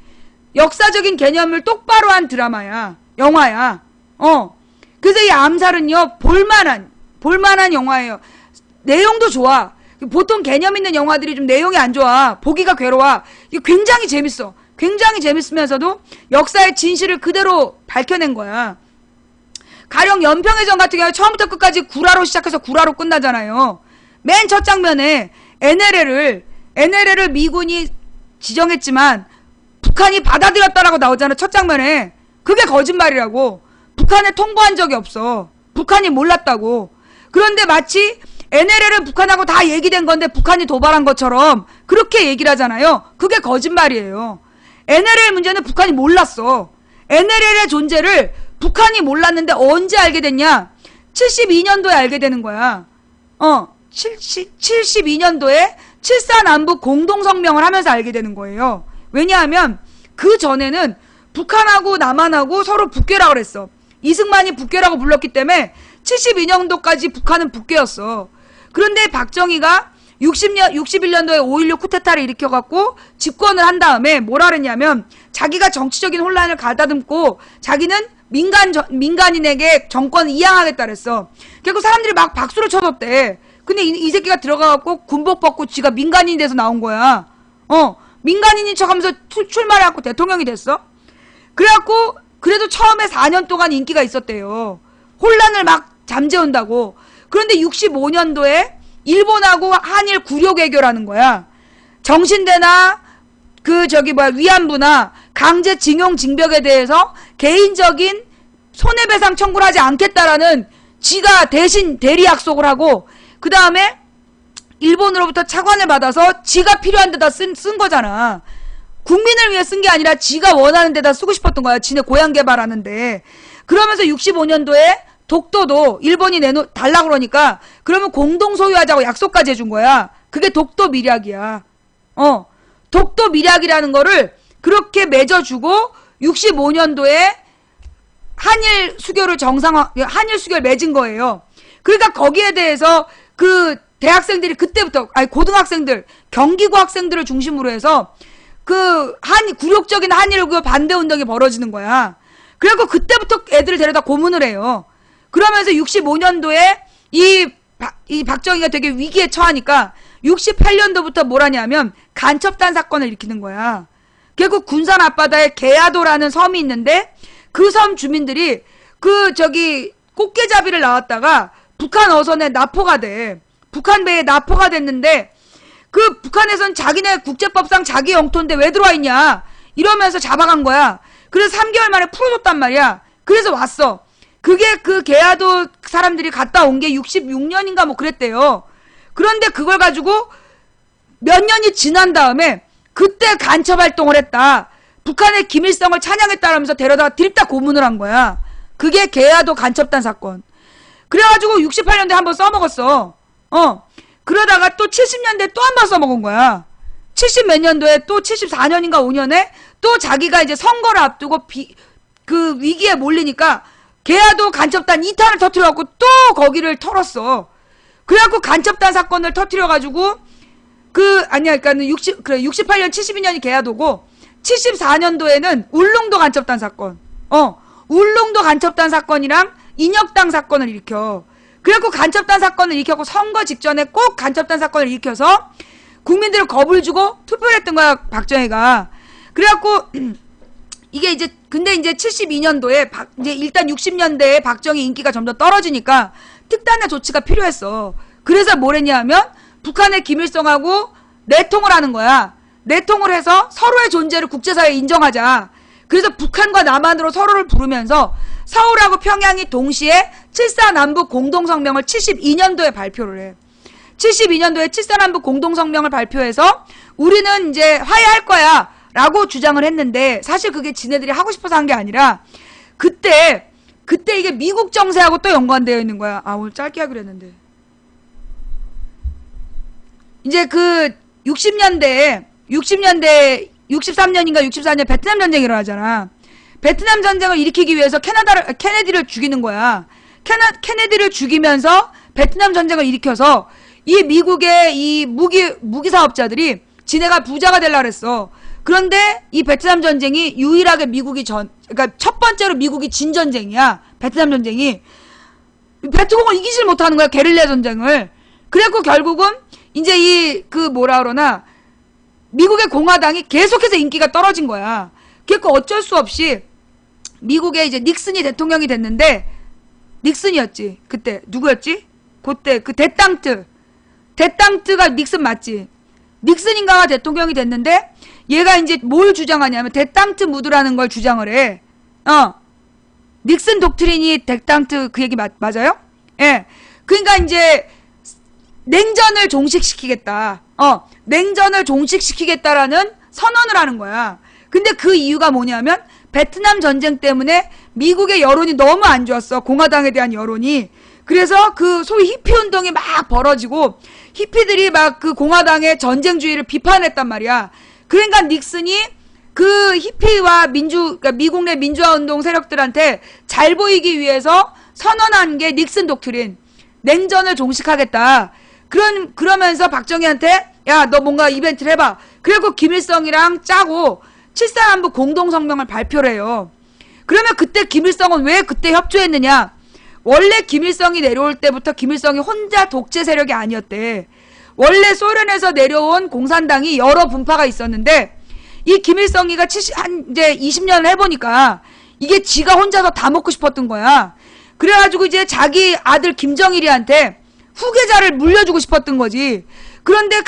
역사적인 개념을 똑바로 한 드라마야. 영화야. 그래서 이 암살은요, 볼만한 영화예요. 내용도 좋아. 보통 개념 있는 영화들이 좀 내용이 안 좋아. 보기가 괴로워. 이게 굉장히 재밌어. 굉장히 재밌으면서도 역사의 진실을 그대로 밝혀낸 거야. 가령 연평해 전 같은 경우에 처음부터 끝까지 구라로 시작해서 구라로 끝나잖아요. 맨 첫 장면에 NLL을 미군이 지정했지만 북한이 받아들였다라고 나오잖아. 첫 장면에. 그게 거짓말이라고. 북한에 통보한 적이 없어. 북한이 몰랐다고. 그런데 마치 NLL은 북한하고 다 얘기된 건데 북한이 도발한 것처럼 그렇게 얘기를 하잖아요. 그게 거짓말이에요. NLL 문제는 북한이 몰랐어. NLL의 존재를 북한이 몰랐는데 언제 알게 됐냐? 72년도에 알게 되는 거야. 72년도에 7.4남북 공동성명을 하면서 알게 되는 거예요. 왜냐하면 그 전에는 북한하고 남한하고 서로 북괴라고 그랬어. 이승만이 북괴라고 불렀기 때문에 72년도까지 북한은 북괴였어. 그런데 박정희가 61년도에 5.16 쿠데타를 일으켜갖고 집권을 한다음에 뭐라 그랬냐면 자기가 정치적인 혼란을 가다듬고 자기는 민간인에게 정권을 이양하겠다 그랬어. 결국 사람들이 막 박수를 쳐줬대. 근데 이 새끼가 들어가갖고 군복 벗고 지가 민간인이 돼서 나온 거야. 민간인인 척하면서 출마를 해갖고 대통령이 됐어. 그래갖고 그래도 처음에 4년 동안 인기가 있었대요. 혼란을 막 잠재운다고. 그런데 65년도에 일본하고 한일 구력 외교라는 거야. 정신대나 위안부나 강제징용 징벽에 대해서 개인적인 손해배상 청구를 하지 않겠다라는 지가 대신 대리 약속을 하고 그 다음에 일본으로부터 차관을 받아서 지가 필요한 데다 쓴 거잖아. 국민을 위해 쓴 게 아니라 지가 원하는 데다 쓰고 싶었던 거야. 지네 고향 개발하는데. 그러면서 65년도에 독도도 일본이 달라 그러니까 그러면 공동 소유하자고 약속까지 해준 거야. 그게 독도 밀약이야. 독도 밀약이라는 거를 그렇게 맺어주고 65년도에 한일 수교를 맺은 거예요. 그러니까 거기에 대해서 그 대학생들이 그때부터, 고등학생들, 경기고 학생들을 중심으로 해서 굴욕적인 한일교 반대 운동이 벌어지는 거야. 그래갖고 그때부터 애들을 데려다 고문을 해요. 그러면서 65년도에 이 박정희가 되게 위기에 처하니까 68년도부터 뭘 하냐면 간첩단 사건을 일으키는 거야. 결국 군산 앞바다에 개야도라는 섬이 있는데 그 섬 주민들이 꽃게잡이를 나왔다가 북한 어선에 납포가 돼. 북한 배에 납포가 됐는데 그 북한에선 자기네 국제법상 자기 영토인데 왜 들어와 있냐 이러면서 잡아간 거야. 그래서 3개월 만에 풀어줬단 말이야. 그래서 왔어. 그게 그 개야도 사람들이 갔다 온 게 66년인가 뭐 그랬대요. 그런데 그걸 가지고 몇 년이 지난 다음에 그때 간첩 활동을 했다. 북한의 김일성을 찬양했다라면서 데려다 드립다 고문을 한 거야. 그게 개야도 간첩단 사건. 그래가지고 68년도에 한번 써먹었어. 그러다가 또 70년대에 또 한 번 써먹은 거야. 70 몇 년도에 또 74년인가 5년에 또 자기가 이제 선거를 앞두고 그 위기에 몰리니까 개야도 간첩단 2탄을 터뜨려갖고 또 거기를 털었어. 그래갖고 간첩단 사건을 터뜨려가지고 68년 72년이 개야도고 74년도에는 울릉도 간첩단 사건. 울릉도 간첩단 사건이랑 인혁당 사건을 일으켜. 그래갖고 간첩단 사건을 일으켰고 선거 직전에 꼭 간첩단 사건을 일으켜서 국민들을 겁을 주고 투표를 했던 거야, 박정희가. 그래갖고 이게 이제 근데 이제 72년도에 이제 일단 60년대에 박정희 인기가 점점 떨어지니까 특단의 조치가 필요했어. 그래서 뭘 했냐 하면 북한의 김일성하고 내통을 하는 거야. 내통을 해서 서로의 존재를 국제사회에 인정하자. 그래서 북한과 남한으로 서로를 부르면서 서울하고 평양이 동시에 7.4 남북 공동성명을 72년도에 발표를 해. 72년도에 7.4 남북 공동성명을 발표해서 우리는 이제 화해할 거야 라고 주장을 했는데 사실 그게 지네들이 하고 싶어서 한 게 아니라 그때 이게 미국 정세하고 또 연관되어 있는 거야. 아, 오늘 짧게 하기로 했는데. 이제 그 60년대 63년인가 64년 베트남 전쟁이 일어나잖아. 베트남 전쟁을 일으키기 위해서 케네디를 죽이는 거야. 케네디를 죽이면서 베트남 전쟁을 일으켜서 이 미국의 이 무기 사업자들이 지네가 부자가 되려고 그랬어. 그런데 이 베트남 전쟁이 유일하게 그러니까 첫 번째로 미국이 진 전쟁이야. 베트남 전쟁이. 베트공을 이기질 못하는 거야. 게릴라 전쟁을. 그래갖고 결국은 이제 뭐라 그러나 미국의 공화당이 계속해서 인기가 떨어진 거야. 그래갖고 어쩔 수 없이 미국의 이제 닉슨이 대통령이 됐는데 닉슨이었지. 그때 누구였지? 그때 그 데땅트가 닉슨 맞지? 닉슨인가가 대통령이 됐는데 얘가 이제 뭘 주장하냐면 데땅트 무드라는 걸 주장을 해. 닉슨 독트린이 데땅트 그 얘기 맞아요? 예. 그러니까 이제 냉전을 종식시키겠다. 냉전을 종식시키겠다라는 선언을 하는 거야. 근데 그 이유가 뭐냐면 베트남 전쟁 때문에 미국의 여론이 너무 안 좋았어. 공화당에 대한 여론이. 그래서 그 소위 히피 운동이 막 벌어지고 히피들이 막 그 공화당의 전쟁주의를 비판했단 말이야. 그러니까 닉슨이 그 히피와 그러니까 미국 내 민주화 운동 세력들한테 잘 보이기 위해서 선언한 게 닉슨 독트린. 냉전을 종식하겠다. 그러면서 박정희한테 야, 너 뭔가 이벤트를 해봐. 그리고 김일성이랑 짜고 7.4 남북 공동성명을 발표를 해요. 그러면 그때 김일성은 왜 그때 협조했느냐? 원래 김일성이 내려올 때부터 김일성이 혼자 독재 세력이 아니었대. 원래 소련에서 내려온 공산당이 여러 분파가 있었는데 이 김일성이가 이제 20년을 해보니까 이게 지가 혼자서 다 먹고 싶었던 거야. 그래가지고 이제 자기 아들 김정일이한테 후계자를 물려주고 싶었던 거지. 그런데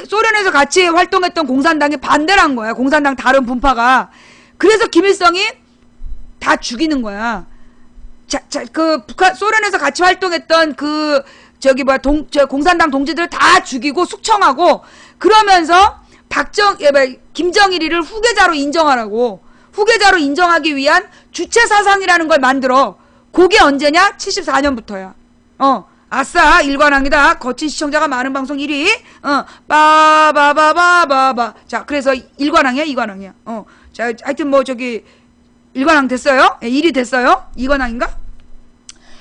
소련에서 같이 활동했던 공산당이 반대를 한 거야. 공산당 다른 분파가. 그래서 김일성이 다 죽이는 거야. 소련에서 같이 활동했던 공산당 동지들을 다 죽이고 숙청하고 그러면서 김정일이를 후계자로 인정하기 위한 주체 사상이라는 걸 만들어. 그게 언제냐? 74년부터야. 아싸, 일관왕이다. 거친 시청자가 많은 방송 1위. 빠바바바바바. 자, 그래서 일관왕이야. 자, 하여튼 일관왕 됐어요? 1위 됐어요? 이관왕인가?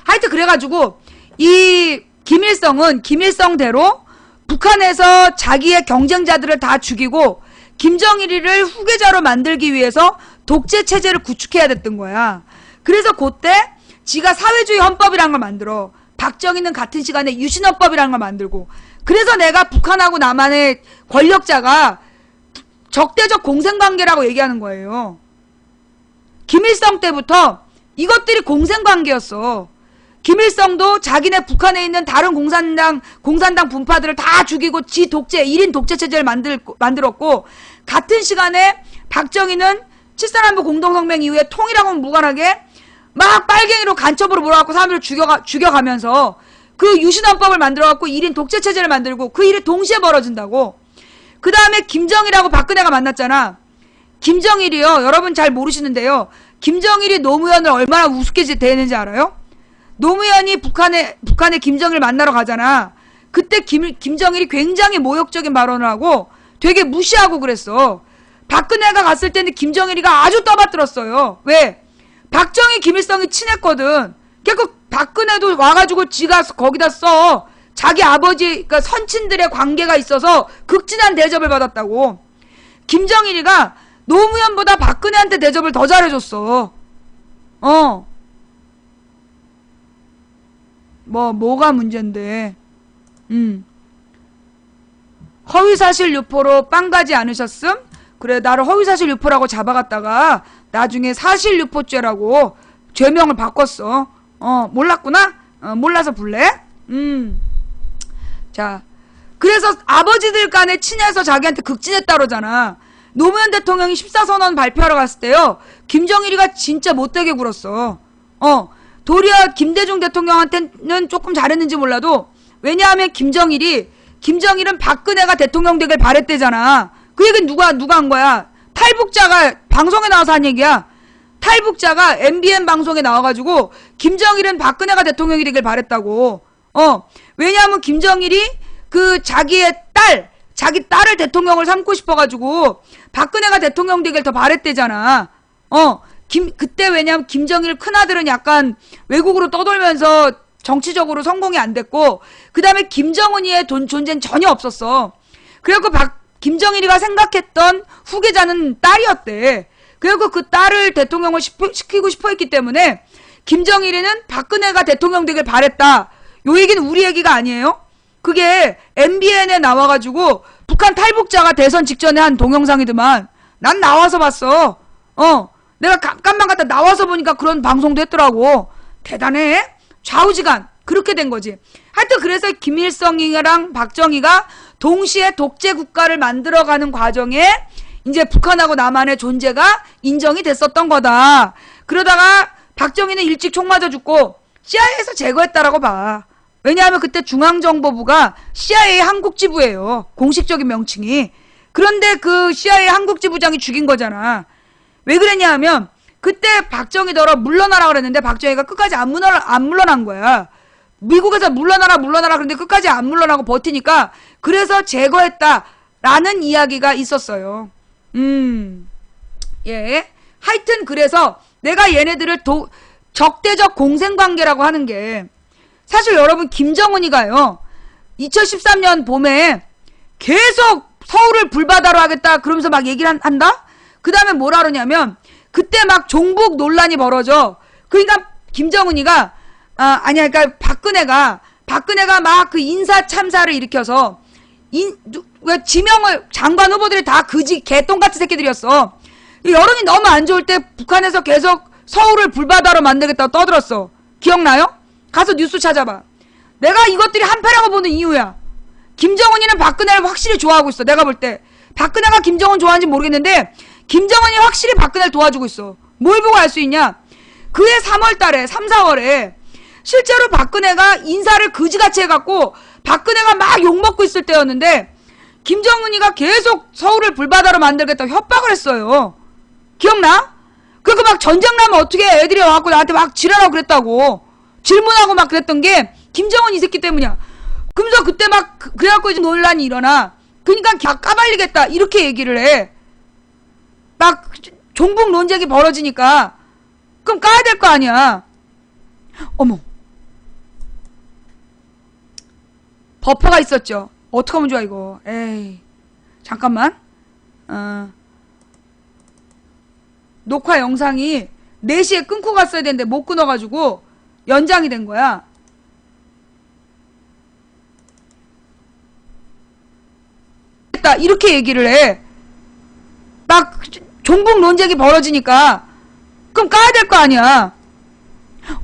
하여튼 그래가지고 이 김일성은 김일성대로 북한에서 자기의 경쟁자들을 다 죽이고 김정일이를 후계자로 만들기 위해서 독재 체제를 구축해야 됐던 거야. 그래서 그때 지가 사회주의 헌법이라는 걸 만들어. 박정희는 같은 시간에 유신헌법이라는 걸 만들고. 그래서 내가 북한하고 남한의 권력자가 적대적 공생관계라고 얘기하는 거예요. 김일성 때부터 이것들이 공생관계였어. 김일성도 자기네 북한에 있는 다른 공산당 분파들을 다 죽이고 지 독재 1인 독재 체제를 만들었고 같은 시간에 박정희는 7.4 남북 공동성명 이후에 통일하고는 무관하게 막 빨갱이로 간첩으로 몰아갖고 사람들을 죽여가면서 그 유신헌법을 만들어갖고 1인 독재 체제를 만들고 그 일이 동시에 벌어진다고. 그 다음에 김정일하고 박근혜가 만났잖아. 김정일이요. 여러분 잘 모르시는데요. 김정일이 노무현을 얼마나 우습게 대했는지 알아요? 노무현이 북한에 김정일 만나러 가잖아. 그때 김정일이 굉장히 모욕적인 발언을 하고 되게 무시하고 그랬어. 박근혜가 갔을 때는 김정일이가 아주 떠받들었어요. 왜? 박정희 김일성이 친했거든. 그러니까 박근혜도 와가지고 지가 거기다 써. 자기 아버지 그러니까 선친들의 관계가 있어서 극진한 대접을 받았다고. 김정일이가 노무현보다 박근혜한테 대접을 더 잘해줬어. 뭐가 문제인데. 허위사실 유포로 빵 가지 않으셨음? 그래, 나를 허위사실 유포라고 잡아갔다가 나중에 사실유포죄라고 죄명을 바꿨어. 몰랐구나? 몰라서 불래? 자, 그래서 아버지들 간에 친해서 자기한테 극진했다 그러잖아. 노무현 대통령이 14선언 발표하러 갔을 때요, 김정일이가 진짜 못되게 굴었어. 도리어 김대중 대통령한테는 조금 잘했는지 몰라도, 왜냐하면 김정일은 박근혜가 대통령 되길 바랬대잖아. 그 얘기는 누가 한 거야? 탈북자가 방송에 나와서 한 얘기야. 탈북자가 MBN 방송에 나와가지고 김정일은 박근혜가 대통령이 되길 바랬다고. 왜냐하면 김정일이 자기 딸을 대통령을 삼고 싶어가지고 박근혜가 대통령 되길 더 바랬대잖아. 그때 왜냐면 김정일 큰아들은 약간 외국으로 떠돌면서 정치적으로 성공이 안 됐고, 그 다음에 김정은이의 존재는 전혀 없었어. 그래갖고 김정일이가 생각했던 후계자는 딸이었대. 그래갖고 그 딸을 대통령을 시키고 싶어 했기 때문에 김정일이는 박근혜가 대통령 되길 바랬다. 요 얘기는 우리 얘기가 아니에요. 그게 MBN에 나와가지고 북한 탈북자가 대선 직전에 한 동영상이더만. 난 나와서 봤어. 내가 잠깐만 갔다 나와서 보니까 그런 방송도 했더라고. 대단해. 좌우지간 그렇게 된 거지. 하여튼 그래서 김일성이랑 박정희가 동시에 독재 국가를 만들어가는 과정에 이제 북한하고 남한의 존재가 인정이 됐었던 거다. 그러다가 박정희는 일찍 총 맞아 죽고 CIA에서 제거했다라고 봐. 왜냐하면 그때 중앙정보부가 CIA 한국지부예요. 공식적인 명칭이. 그런데 그 CIA 한국지부장이 죽인 거잖아. 왜 그랬냐 하면 그때 박정희더러 물러나라 그랬는데 박정희가 끝까지 안 물러난 거야. 미국에서 물러나라 그랬는데 끝까지 안 물러나고 버티니까 그래서 제거했다라는 이야기가 있었어요. 예. 하여튼 그래서 내가 얘네들을 적대적 공생관계라고 하는 게, 사실 여러분 김정은이가요 2013년 봄에 계속 서울을 불바다로 하겠다 그러면서 막 얘기를 한다? 그 다음에 뭐라 그러냐면 그때 막 종북 논란이 벌어져. 그러니까 김정은이가 그러니까 박근혜가 막 그 인사 참사를 일으켜서 왜 지명을 장관 후보들이 다 그지 개똥같은 새끼들이었어. 여론이 너무 안 좋을 때 북한에서 계속 서울을 불바다로 만들겠다고 떠들었어. 기억나요? 가서 뉴스 찾아봐. 내가 이것들이 한패라고 보는 이유야. 김정은이는 박근혜를 확실히 좋아하고 있어. 내가 볼 때 박근혜가 김정은 좋아하는지 모르겠는데 김정은이 확실히 박근혜를 도와주고 있어. 뭘 보고 알 수 있냐? 그해 3월달에 3, 4월에 실제로 박근혜가 인사를 그지같이 해갖고 박근혜가 막 욕먹고 있을 때였는데 김정은이가 계속 서울을 불바다로 만들겠다고 협박을 했어요. 기억나? 그리고 막 전쟁 나면 어떻게 애들이 와갖고 나한테 막 지랄하고 그랬다고 질문하고 막 그랬던 게 김정은 이 새끼 때문이야. 그러면서 그때 막 그래갖고 이제 논란이 일어나. 그러니까 까발리겠다 이렇게 얘기를 해. 막 종북 논쟁이 벌어지니까 그럼 까야 될 거 아니야. 어머, 버퍼가 있었죠. 어떡하면 좋아 이거. 에이, 잠깐만. 녹화 영상이 4시에 끊고 갔어야 되는데 못 끊어가지고 연장이 된 거야. 이렇게 얘기를 해. 막 종북 논쟁이 벌어지니까 그럼 까야 될 거 아니야.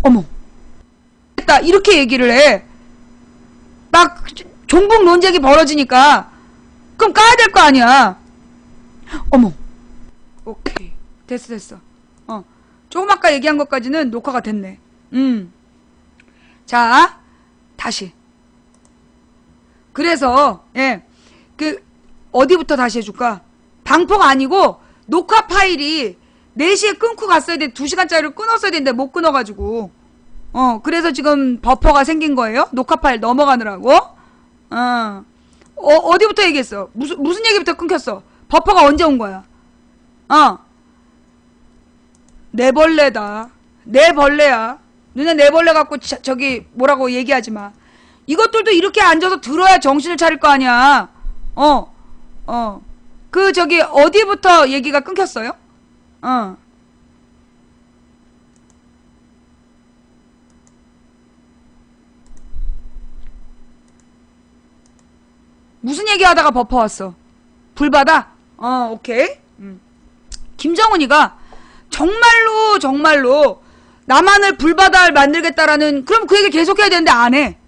어머, 이렇게 얘기를 해. 막 종북 논쟁이 벌어지니까 그럼 까야 될 거 아니야. 어머, 오케이, 됐어. 조금 아까 얘기한 것까지는 녹화가 됐네. 자, 다시. 그래서 어디부터 다시 해줄까? 방포가 아니고 녹화 파일이 4시에 끊고 갔어야 돼. 2시간짜리를 끊었어야 되는데 못 끊어가지고. 그래서 지금 버퍼가 생긴 거예요. 녹화 파일 넘어가느라고. 어디부터 얘기했어? 무슨 얘기부터 끊겼어? 버퍼가 언제 온 거야? 내 벌레다. 내 벌레야. 눈에 내 벌레 갖고 저기 뭐라고 얘기하지 마. 이것들도 이렇게 앉아서 들어야 정신을 차릴 거 아니야. 저기 어디부터 얘기가 끊겼어요? 무슨 얘기하다가 버퍼왔어? 불바다? 오케이. 김정은이가 정말로 남한을 불바다를 만들겠다라는, 그럼 그 얘기 계속해야 되는데 안 해.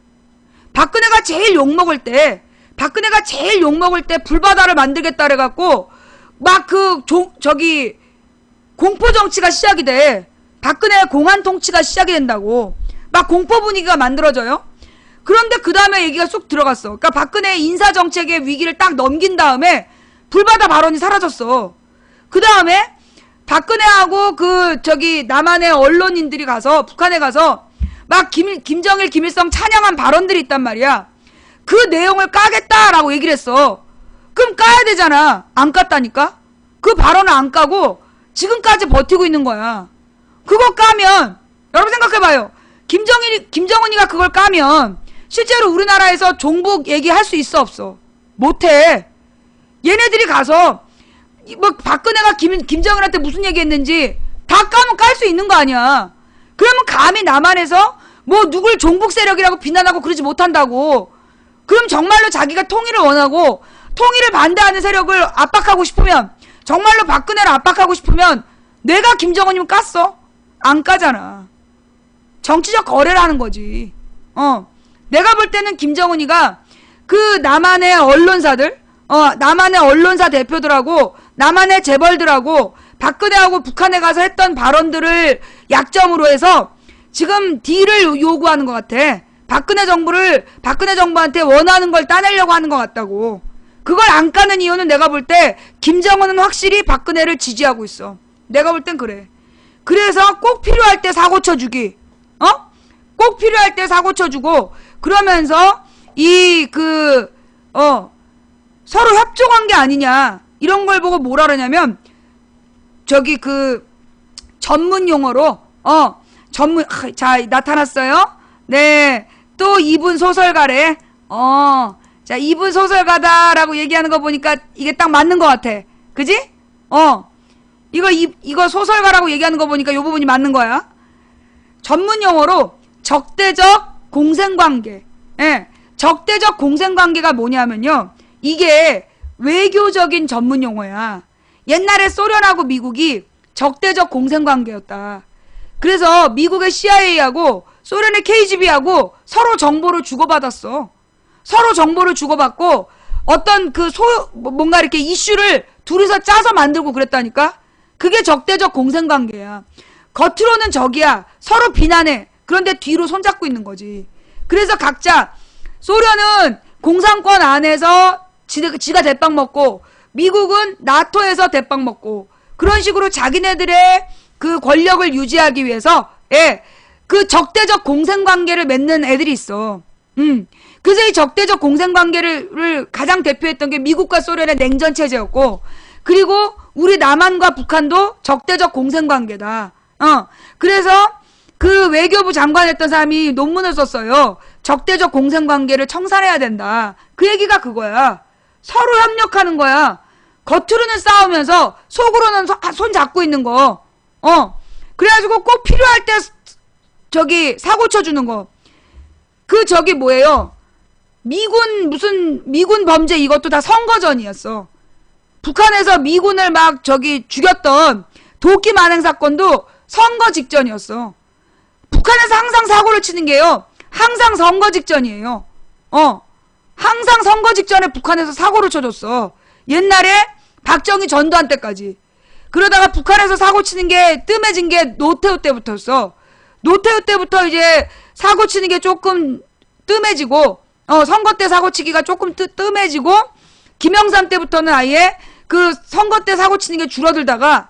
박근혜가 제일 욕먹을 때 불바다를 만들겠다 그래갖고 막 공포정치가 시작이 돼. 박근혜의 공안통치가 시작이 된다고. 막 공포 분위기가 만들어져요. 그런데 그 다음에 얘기가 쑥 들어갔어. 그러니까 박근혜의 인사정책의 위기를 딱 넘긴 다음에 불바다 발언이 사라졌어. 그 다음에 박근혜하고 남한의 언론인들이 가서, 북한에 가서 막 김정일, 김일성 찬양한 발언들이 있단 말이야. 그 내용을 까겠다라고 얘기를 했어. 그럼 까야 되잖아. 안 깠다니까? 그 발언을 안 까고 지금까지 버티고 있는 거야. 그거 까면, 여러분 생각해봐요. 김정은이가 그걸 까면 실제로 우리나라에서 종북 얘기할 수 있어, 없어? 못해. 얘네들이 가서 뭐 박근혜가 김정은한테 무슨 얘기했는지 다 까면 깔 수 있는 거 아니야. 그러면 감히 남한에서 뭐 누굴 종북 세력이라고 비난하고 그러지 못한다고. 그럼 정말로 자기가 통일을 원하고 통일을 반대하는 세력을 압박하고 싶으면, 정말로 박근혜를 압박하고 싶으면 내가 김정은이면 깠어? 안 까잖아. 정치적 거래를 하는 거지. 내가 볼 때는 김정은이가 그 남한의 언론사들, 남한의 언론사 대표들하고 남한의 재벌들하고 박근혜하고 북한에 가서 했던 발언들을 약점으로 해서 지금 딜을 요구하는 것 같아. 박근혜 정부한테 원하는 걸 따내려고 하는 것 같다고. 그걸 안 까는 이유는 내가 볼 때 김정은은 확실히 박근혜를 지지하고 있어. 내가 볼 땐 그래. 그래서 꼭 필요할 때 사고 쳐주기. 꼭 필요할 때 사고 쳐주고, 그러면서 서로 협조한 게 아니냐, 이런 걸 보고 뭐라 그러냐면, 전문 용어로, 자, 나타났어요. 네, 또 이분 소설가래. 자, 이분 소설가다라고 얘기하는 거 보니까 이게 딱 맞는 것 같아. 그지? 이거 소설가라고 얘기하는 거 보니까 요 부분이 맞는 거야. 전문 용어로 적대적 공생관계. 예, 적대적 공생관계가 뭐냐면요, 이게 외교적인 전문 용어야. 옛날에 소련하고 미국이 적대적 공생관계였다. 그래서 미국의 CIA하고 소련의 KGB하고 서로 정보를 주고받았어. 서로 정보를 주고받고 어떤 뭔가 이렇게 이슈를 둘이서 짜서 만들고 그랬다니까? 그게 적대적 공생관계야. 겉으로는 적이야. 서로 비난해. 그런데 뒤로 손잡고 있는 거지. 그래서 각자, 소련은 공산권 안에서 지가 대빵 먹고, 미국은 나토에서 대빵 먹고, 그런 식으로 자기네들의 그 권력을 유지하기 위해서, 그 적대적 공생관계를 맺는 애들이 있어. 그래서 이 적대적 공생관계를 가장 대표했던 게 미국과 소련의 냉전체제였고, 그리고 우리 남한과 북한도 적대적 공생관계다. 그래서 그 외교부 장관했던 사람이 논문을 썼어요. 적대적 공생관계를 청산해야 된다. 그 얘기가 그거야. 서로 협력하는 거야. 겉으로는 싸우면서 속으로는 손 잡고 있는 거. 그래가지고 꼭 필요할 때 사고 쳐주는 거. 뭐예요? 미군 범죄, 이것도 다 선거 전이었어. 북한에서 미군을 막 죽였던 도끼 만행 사건도 선거 직전이었어. 북한에서 항상 사고를 치는 게요, 항상 선거 직전이에요. 항상 선거 직전에 북한에서 사고를 쳐줬어. 옛날에 박정희 전두환 때까지. 그러다가 북한에서 사고 치는 게 뜸해진 게 노태우 때부터였어. 노태우 때부터 이제 사고 치는 게 조금 뜸해지고, 선거 때 사고 치기가 조금 뜸해지고, 김영삼 때부터는 아예 그 선거 때 사고 치는 게 줄어들다가,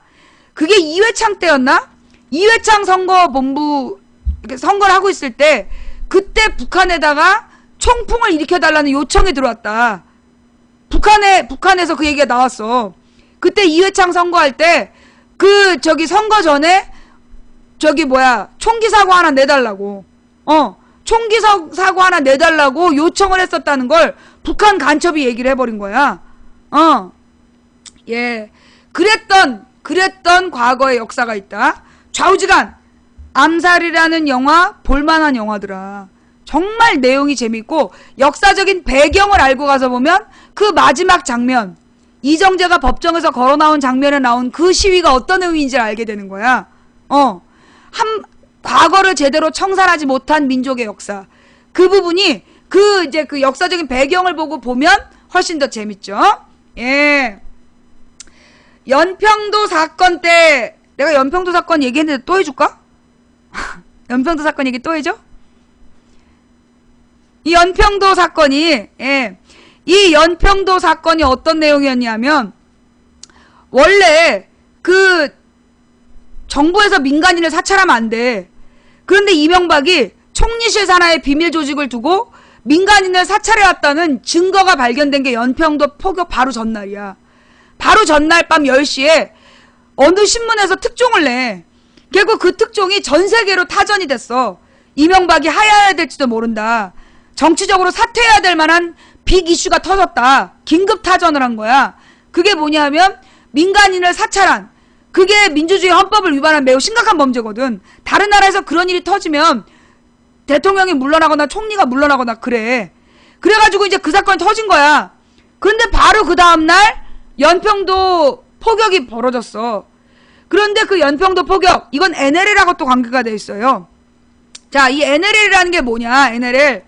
그게 이회창 때였나? 이회창 선거본부 선거를 하고 있을 때, 그때 북한에다가 총풍을 일으켜달라는 요청이 들어왔다. 북한에서 그 얘기가 나왔어. 그때 이회창 선거할 때 선거 전에 총기 사고 하나 내달라고, 총기 사고 하나 내달라고 요청을 했었다는 걸 북한 간첩이 얘기를 해버린 거야. 예, 그랬던 과거의 역사가 있다. 좌우지간 암살이라는 영화 볼만한 영화더라. 정말 내용이 재밌고 역사적인 배경을 알고 가서 보면 그 마지막 장면, 이정재가 법정에서 걸어 나온 장면에 나온 그 시위가 어떤 의미인지를 알게 되는 거야. 과거를 제대로 청산하지 못한 민족의 역사. 그 부분이 그 역사적인 배경을 보고 보면 훨씬 더 재밌죠. 예. 연평도 사건 때 내가 연평도 사건 얘기했는데 또 해줄까? 연평도 사건 얘기 또 해줘? 이 연평도 사건이 이 연평도 사건이 어떤 내용이었냐면 원래 그 정부에서 민간인을 사찰하면 안 돼. 그런데 이명박이 총리실 산하에 비밀 조직을 두고 민간인을 사찰해왔다는 증거가 발견된 게 연평도 포격 바로 전날이야. 바로 전날 밤 10시에 어느 신문에서 특종을 내. 결국 그 특종이 전 세계로 타전이 됐어. 이명박이 하야해야 될지도 모른다. 정치적으로 사퇴해야 될 만한 빅 이슈가 터졌다. 긴급 타전을 한 거야. 그게 뭐냐면 민간인을 사찰한, 그게 민주주의 헌법을 위반한 매우 심각한 범죄거든. 다른 나라에서 그런 일이 터지면 대통령이 물러나거나 총리가 물러나거나 그래. 그래가지고 이제 그 사건이 터진 거야. 그런데 바로 그 다음날 연평도 포격이 벌어졌어. 그런데 그 연평도 포격, 이건 NLL하고 또 관계가 돼 있어요. 자, 이 NLL이라는 게 뭐냐, NLL.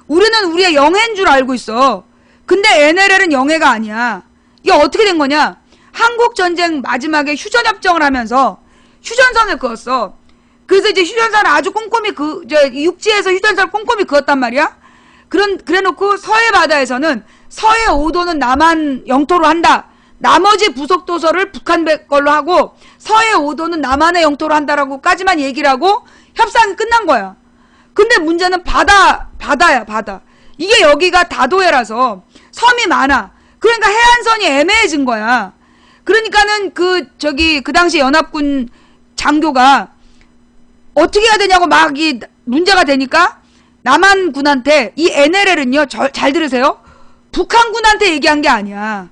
우리는 우리의 영해인 줄 알고 있어. 근데 NLL은 영해가 아니야. 이게 어떻게 된 거냐? 한국전쟁 마지막에 휴전협정을 하면서 휴전선을 그었어. 그래서 이제 휴전선을 아주 꼼꼼히 육지에서 휴전선을 꼼꼼히 그었단 말이야. 그래 놓고 서해 바다에서는 서해 5도는 남한 영토로 한다. 나머지 부속도서를 북한 걸로 하고 서해 5도는 남한의 영토로 한다라고까지만 얘기를 하고 협상이 끝난 거야. 근데 문제는 바다야, 바다. 이게 여기가 다도해라서 섬이 많아. 그러니까 해안선이 애매해진 거야. 그러니까는 그 당시 연합군 장교가 어떻게 해야 되냐고 막 문제가 되니까 남한군한테 이 NLL은요, 잘 들으세요. 북한군한테 얘기한 게 아니야.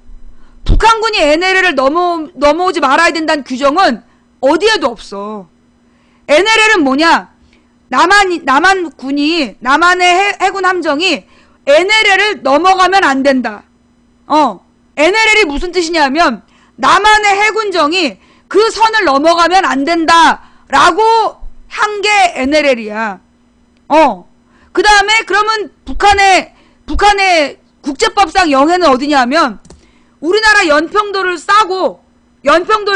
북한군이 NLL을 넘어오지 말아야 된다는 규정은 어디에도 없어. NLL은 뭐냐? 남한군이, 남한의 해군 함정이 NLL을 넘어가면 안 된다. NLL이 무슨 뜻이냐면 남한의 해군정이 그 선을 넘어가면 안 된다라고 한 게 NLL이야. 그 다음에 그러면 북한의 국제법상 영해는 어디냐면 우리나라 연평도를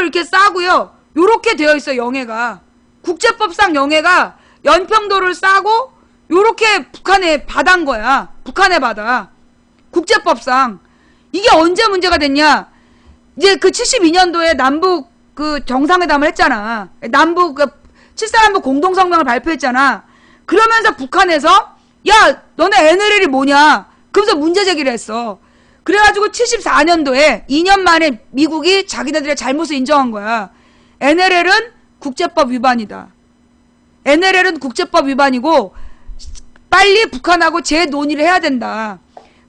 이렇게 싸고요. 요렇게 되어 있어, 영해가. 국제법상 영해가 연평도를 싸고 요렇게 북한의 바다인 거야. 북한의 바다. 국제법상. 이게 언제 문제가 됐냐? 이제 그 72년도에 남북 그 정상회담을 했잖아. 남북 7.3남북 공동성명을 발표했잖아. 그러면서 북한에서 야, 너네 NLL이 뭐냐? 그러면서 문제 제기를 했어. 그래가지고 74년도에 2년 만에 미국이 자기네들의 잘못을 인정한 거야. NLL은 국제법 위반이다. NLL은 국제법 위반이고 빨리 북한하고 재논의를 해야 된다.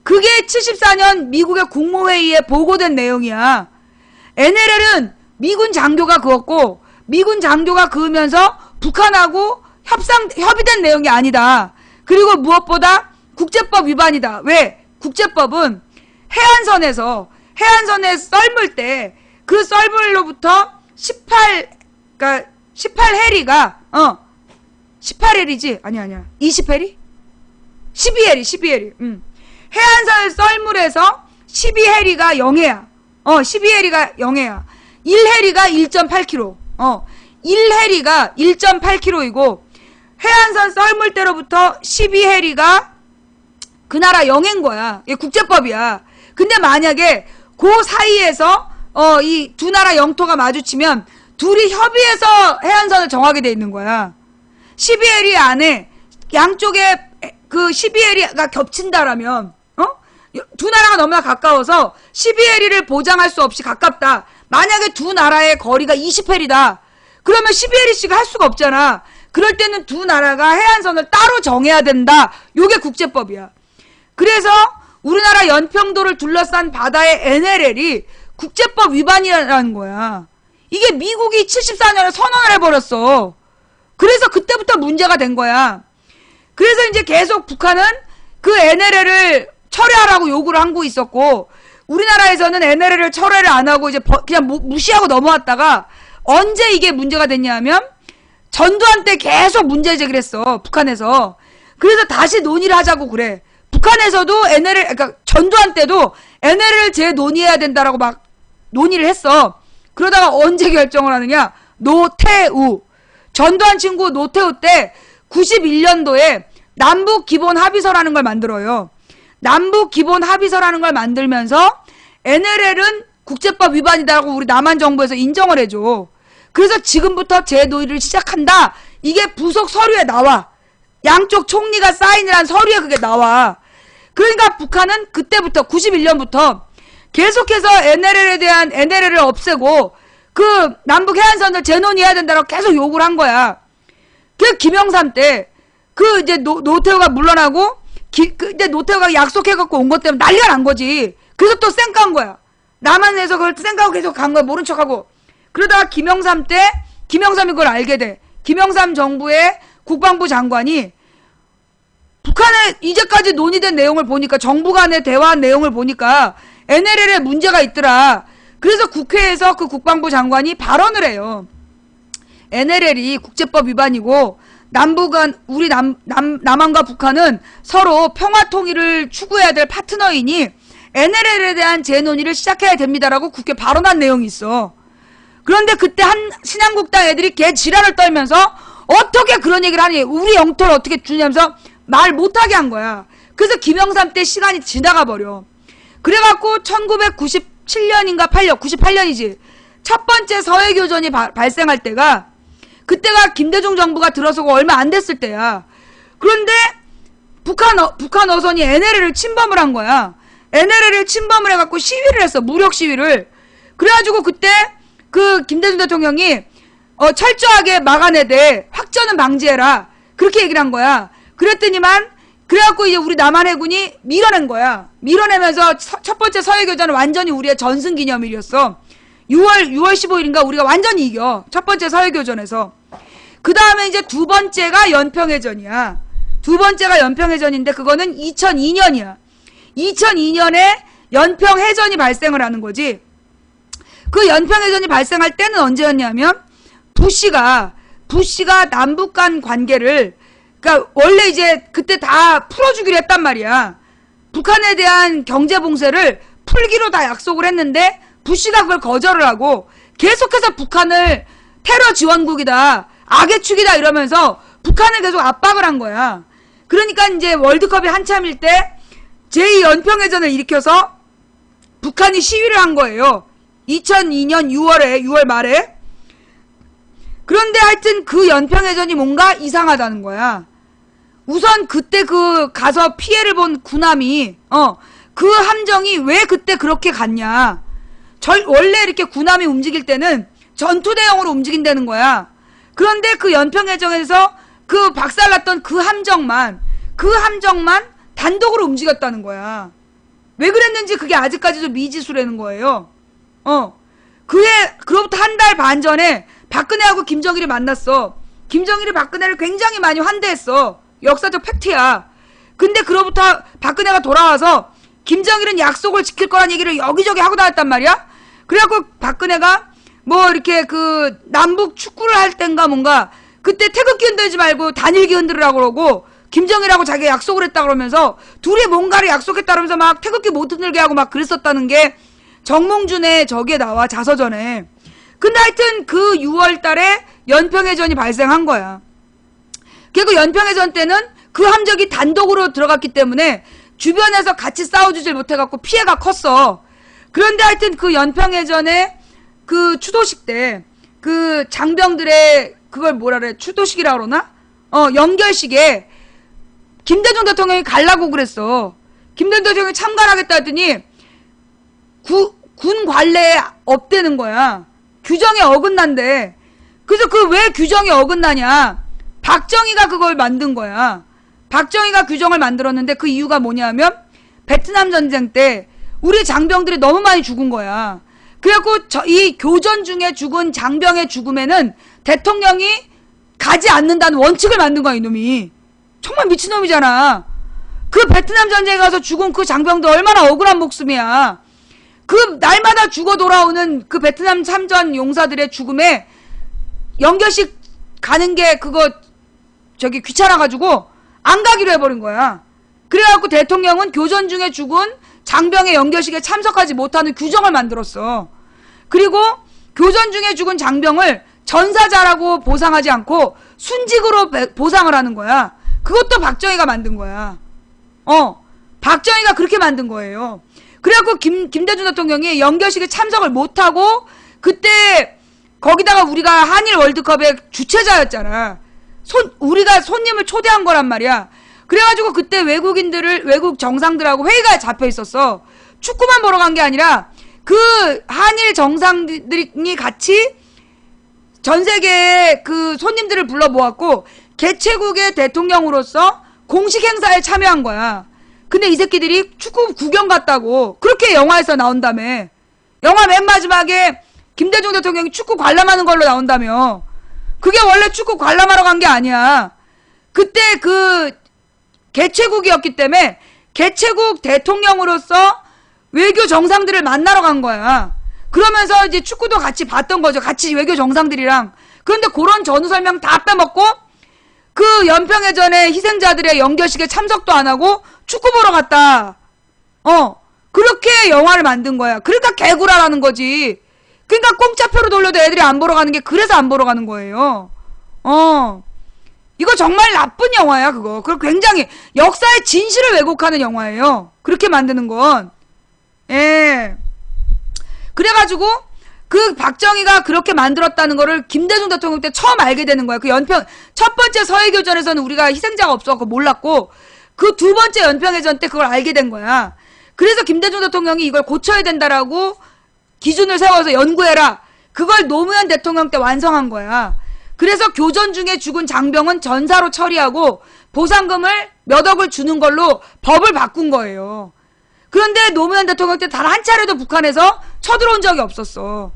그게 74년 미국의 국무회의에 보고된 내용이야. NLL은 미군 장교가 그었고 미군 장교가 그으면서 북한하고 협의된 내용이 아니다. 그리고 무엇보다 국제법 위반이다. 왜? 국제법은 해안선에 썰물 때 그 썰물로부터 18해리가 18해리지? 아니야. 20해리? 12해리. 해안선 썰물에서 12해리가 영해야. 12해리가 영해야. 1해리가 1.8km. 1해리가 1.8km이고 해안선 썰물대로부터 12해리가 그 나라 영해인 거야. 이게 국제법이야. 근데 만약에 그 사이에서 이 두 나라 영토가 마주치면 둘이 협의해서 해안선을 정하게 돼 있는 거야. 12해리 안에 양쪽에 그 12해리가 겹친다라면 두 나라가 너무나 가까워서 12해리를 보장할 수 없이 가깝다. 만약에 두 나라의 거리가 20해리다. 그러면 12해리씩을 할 수가 없잖아. 그럴 때는 두 나라가 해안선을 따로 정해야 된다. 요게 국제법이야. 그래서 우리나라 연평도를 둘러싼 바다의 NLL이 국제법 위반이라는 거야. 이게 미국이 74년에 선언을 해버렸어. 그래서 그때부터 문제가 된 거야. 그래서 이제 계속 북한은 그 NLL을 철회하라고 요구를 하고 있었고, 우리나라에서는 NLL을 철회를 안 하고 이제 그냥 무시하고 넘어왔다가 언제 이게 문제가 됐냐면 전두환 때 계속 문제 제기를 했어, 북한에서. 그래서 다시 논의를 하자고 그래. 북한에서도 NLL, 그러니까 전두환 때도 NLL을 재논의해야 된다라고 막 논의를 했어. 그러다가 언제 결정을 하느냐? 노태우. 전두환 친구 노태우 때 91년도에 남북 기본 합의서라는 걸 만들어요. 남북 기본 합의서라는 걸 만들면서 NLL은 국제법 위반이다라고 우리 남한 정부에서 인정을 해줘. 그래서 지금부터 재논의를 시작한다. 이게 부속 서류에 나와. 양쪽 총리가 사인을 한 서류에 그게 나와. 그러니까 북한은 그때부터 91년부터 계속해서 NLL을 없애고 그 남북 해안선을 재논의해야 된다고 계속 요구를 한 거야. 그 김영삼 때 그 이제 노태우가 물러나고 근데 노태우가 약속해갖고 온 것 때문에 난리가 난 거지. 그래서 또 쌩깐 거야. 남한에서 그걸 쌩까고 계속 간 거야. 모른 척하고. 그러다가 김영삼 때 김영삼이 그걸 알게 돼. 김영삼 정부의 국방부 장관이 북한에 이제까지 논의된 내용을 보니까, 정부 간의 대화한 내용을 보니까 NLL에 문제가 있더라. 그래서 국회에서 그 국방부 장관이 발언을 해요. NLL이 국제법 위반이고 남북한 우리 남한과 북한은 서로 평화 통일을 추구해야 될 파트너이니 NLL에 대한 재논의를 시작해야 됩니다라고 국회 발언한 내용이 있어. 그런데 그때 한 신한국당 애들이 개 지랄을 떨면서 어떻게 그런 얘기를 하니, 우리 영토를 어떻게 주냐면서 말 못하게 한 거야. 그래서 김영삼 때 시간이 지나가 버려. 그래갖고 1997년인가 98년이지. 첫 번째 서해교전이 발생할 때가, 그때가 김대중 정부가 들어서고 얼마 안 됐을 때야. 그런데 북한 어선이 NLL을 침범을 한 거야. NLL을 침범을 해갖고 시위를 했어. 무력 시위를. 그래가지고 그때 그 김대중 대통령이 철저하게 막아내되 확전은 방지해라. 그렇게 얘기를 한 거야. 그랬더니만 그래갖고 이제 우리 남한 해군이 밀어낸 거야. 밀어내면서 첫 번째 서해교전은 완전히 우리의 전승기념일이었어. 6월 15일인가 우리가 완전히 이겨. 첫 번째 서해교전에서. 그 다음에 이제 두 번째가 연평해전이야. 두 번째가 연평해전인데 그거는 2002년이야. 2002년에 연평해전이 발생을 하는 거지. 그 연평해전이 발생할 때는 언제였냐면 부시가 남북 간 관계를, 그러니까 원래 이제 그때 다 풀어주기로 했단 말이야. 북한에 대한 경제 봉쇄를 풀기로 다 약속을 했는데 부시가 그걸 거절을 하고 계속해서 북한을 테러 지원국이다, 악의 축이다 이러면서 북한을 계속 압박을 한 거야. 그러니까 이제 월드컵이 한참일 때 제2연평해전을 일으켜서 북한이 시위를 한 거예요. 2002년 6월 말에. 그런데 하여튼 그 연평해전이 뭔가 이상하다는 거야. 우선 그때 그 가서 피해를 본 군함이 그 함정이 왜 그때 그렇게 갔냐. 원래 이렇게 군함이 움직일 때는 전투대용으로 움직인다는 거야. 그런데 그 연평해전에서 그 박살났던 그 함정만 단독으로 움직였다는 거야. 왜 그랬는지 그게 아직까지도 미지수라는 거예요. 그로부터 한 달 반 전에 박근혜하고 김정일이 만났어. 김정일이 박근혜를 굉장히 많이 환대했어. 역사적 팩트야. 근데 그로부터 박근혜가 돌아와서 김정일은 약속을 지킬 거란 얘기를 여기저기 하고 다녔단 말이야. 그래갖고 박근혜가 뭐 이렇게 그 남북 축구를 할 땐가 뭔가 그때 태극기 흔들지 말고 단일기 흔들으라고 그러고, 김정일하고 자기가 약속을 했다 그러면서 둘이 뭔가를 약속했다 그러면서 막 태극기 못 흔들게 하고 막 그랬었다는 게 정몽준의 저기에 나와, 자서전에. 근데 하여튼 그 6월 달에 연평해전이 발생한 거야. 그리고 연평해전 때는 그 함정이 단독으로 들어갔기 때문에 주변에서 같이 싸워주질 못해갖고 피해가 컸어. 그런데 하여튼 그 연평해전에 그 추도식 때 그 장병들의 그걸 뭐라 그래, 추도식이라 그러나? 연결식에 김대중 대통령이 가려고 그랬어. 김대중 대통령이 참관하겠다 했더니 군 관례에 없대는 거야. 규정에 어긋난대. 그래서 그 왜 규정이 어긋나냐. 박정희가 그걸 만든 거야. 박정희가 규정을 만들었는데 그 이유가 뭐냐면 베트남 전쟁 때 우리 장병들이 너무 많이 죽은 거야. 그래갖고 이 교전 중에 죽은 장병의 죽음에는 대통령이 가지 않는다는 원칙을 만든 거야, 이놈이. 정말 미친놈이잖아. 그 베트남 전쟁에 가서 죽은 그 장병도 얼마나 억울한 목숨이야. 그 날마다 죽어 돌아오는 그 베트남 참전 용사들의 죽음에 연결식 가는 게 그거 저기 귀찮아가지고 안 가기로 해버린 거야. 그래갖고 대통령은 교전 중에 죽은 장병의 연결식에 참석하지 못하는 규정을 만들었어. 그리고 교전 중에 죽은 장병을 전사자라고 보상하지 않고 순직으로 보상을 하는 거야. 그것도 박정희가 만든 거야. 박정희가 그렇게 만든 거예요. 그래갖고 김대중 대통령이 연결식에 참석을 못하고 그때 거기다가 우리가 한일 월드컵의 주최자였잖아. 우리가 손님을 초대한 거란 말이야. 그래가지고 그때 외국 정상들하고 회의가 잡혀 있었어. 축구만 보러 간 게 아니라 그 한일 정상들이 같이 전 세계의 그 손님들을 불러 모았고 개최국의 대통령으로서 공식 행사에 참여한 거야. 근데 이 새끼들이 축구 구경 갔다고 그렇게 영화에서 나온다며. 영화 맨 마지막에 김대중 대통령이 축구 관람하는 걸로 나온다며. 그게 원래 축구 관람하러 간 게 아니야. 그때 그 개최국이었기 때문에 개최국 대통령으로서 외교 정상들을 만나러 간 거야. 그러면서 이제 축구도 같이 봤던 거죠. 같이 외교 정상들이랑. 그런데 그런 전후 설명 다 빼먹고 그 연평해전의 희생자들의 연결식에 참석도 안 하고 축구 보러 갔다. 그렇게 영화를 만든 거야. 그러니까 개구라라는 거지. 그러니까 공짜표로 돌려도 애들이 안 보러 가는 게 그래서 안 보러 가는 거예요. 이거 정말 나쁜 영화야, 그거. 그리고 굉장히 역사의 진실을 왜곡하는 영화예요. 그렇게 만드는 건. 예. 그래가지고 그 박정희가 그렇게 만들었다는 거를 김대중 대통령 때 처음 알게 되는 거야. 그 첫 번째 서해교전에서는 우리가 희생자가 없어서 몰랐고 그 두 번째 연평해전 때 그걸 알게 된 거야. 그래서 김대중 대통령이 이걸 고쳐야 된다라고 기준을 세워서 연구해라. 그걸 노무현 대통령 때 완성한 거야. 그래서 교전 중에 죽은 장병은 전사로 처리하고 보상금을 몇 억을 주는 걸로 법을 바꾼 거예요. 그런데 노무현 대통령 때 단 한 차례도 북한에서 쳐들어온 적이 없었어.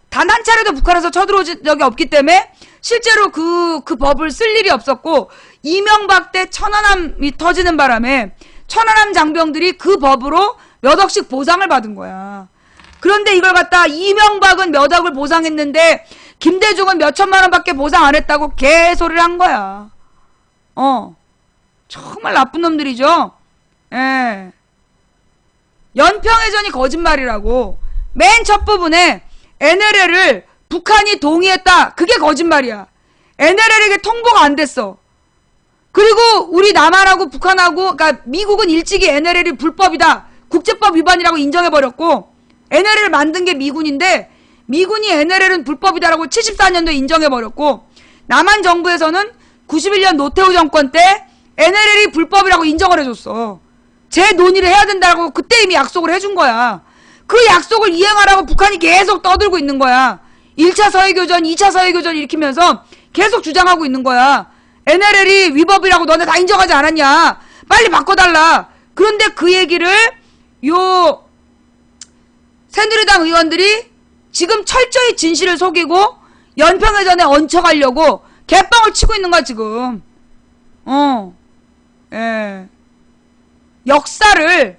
단 한 차례도 북한에서 쳐들어온 적이 없기 때문에 실제로 그 법을 쓸 일이 없었고 이명박 때 천안함이 터지는 바람에 천안함 장병들이 그 법으로 몇 억씩 보상을 받은 거야. 그런데 이걸 갖다 이명박은 몇 억을 보상했는데 김대중은 몇 천만 원밖에 보상 안 했다고 개소리를 한 거야. 정말 나쁜 놈들이죠. 예. 연평해전이 거짓말이라고. 맨 첫 부분에 NLL을 북한이 동의했다. 그게 거짓말이야. NLL에게 통보가 안 됐어. 그리고 우리 남한하고 북한하고 그러니까 미국은 일찍이 NLL이 불법이다. 국제법 위반이라고 인정해버렸고 NLL을 만든 게 미군인데 미군이 NLL은 불법이다라고 74년도에 인정해버렸고 남한 정부에서는 91년 노태우 정권 때 NLL이 불법이라고 인정을 해줬어. 재논의를 해야 된다고 그때 이미 약속을 해준 거야. 그 약속을 이행하라고 북한이 계속 떠들고 있는 거야. 1차 서해교전, 2차 서해교전 일으키면서 계속 주장하고 있는 거야. NLL이 위법이라고 너네 다 인정하지 않았냐. 빨리 바꿔달라. 그런데 그 얘기를 새누리당 의원들이 지금 철저히 진실을 속이고 연평해전에 얹혀가려고 개빵을 치고 있는 거야 지금. 예. 역사를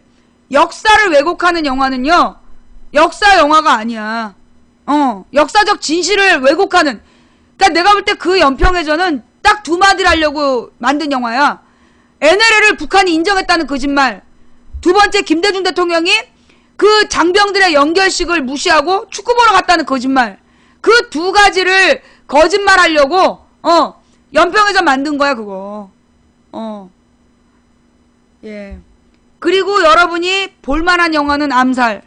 왜곡하는 영화는요 역사 영화가 아니야. 역사적 진실을 왜곡하는. 그러니까 내가 볼 때 그 연평해전은 딱 두 마디를 하려고 만든 영화야. NLL을 북한이 인정했다는 거짓말. 두 번째 김대중 대통령이 그 장병들의 연결식을 무시하고 축구 보러 갔다는 거짓말. 그 두 가지를 거짓말 하려고 연평해전 만든 거야 그거. 예. 그리고 여러분이 볼만한 영화는 암살.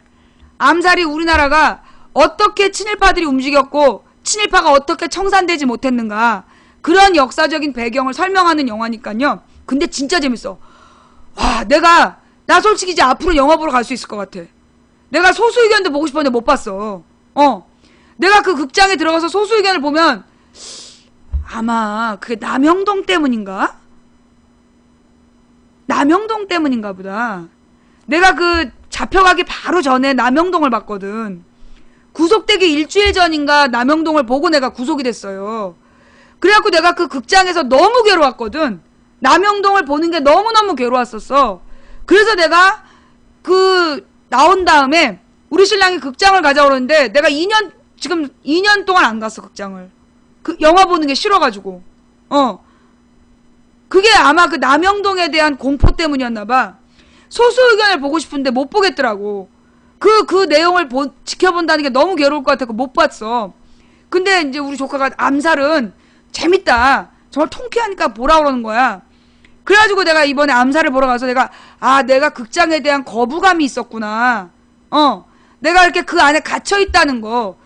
암살이 우리나라가 어떻게 친일파들이 움직였고 친일파가 어떻게 청산되지 못했는가. 그런 역사적인 배경을 설명하는 영화니까요. 근데 진짜 재밌어. 와, 나 솔직히 이제 앞으로 영화 보러 갈 수 있을 것 같아. 내가 소수의견도 보고 싶었는데 못 봤어. 내가 그 극장에 들어가서 소수의견을 보면 아마 그게 남영동 때문인가? 남영동 때문인가 보다. 내가 그 잡혀가기 바로 전에 남영동을 봤거든. 구속되기 일주일 전인가 남영동을 보고 내가 구속이 됐어요. 그래갖고 내가 그 극장에서 너무 괴로웠거든. 남영동을 보는 게 너무너무 괴로웠었어. 그래서 내가 나온 다음에 우리 신랑이 극장을 가자고 그러는데 내가 지금 2년 동안 안 갔어, 극장을. 영화 보는 게 싫어가지고. 그게 아마 그 남영동에 대한 공포 때문이었나봐. 소수 의견을 보고 싶은데 못 보겠더라고. 그 내용을 지켜본다는 게 너무 괴로울 것 같아서 못 봤어. 근데 이제 우리 조카가 암살은 재밌다. 정말 통쾌하니까 보라 그러는 거야. 그래가지고 내가 이번에 암살을 보러 가서 내가 극장에 대한 거부감이 있었구나. 내가 이렇게 그 안에 갇혀있다는 거.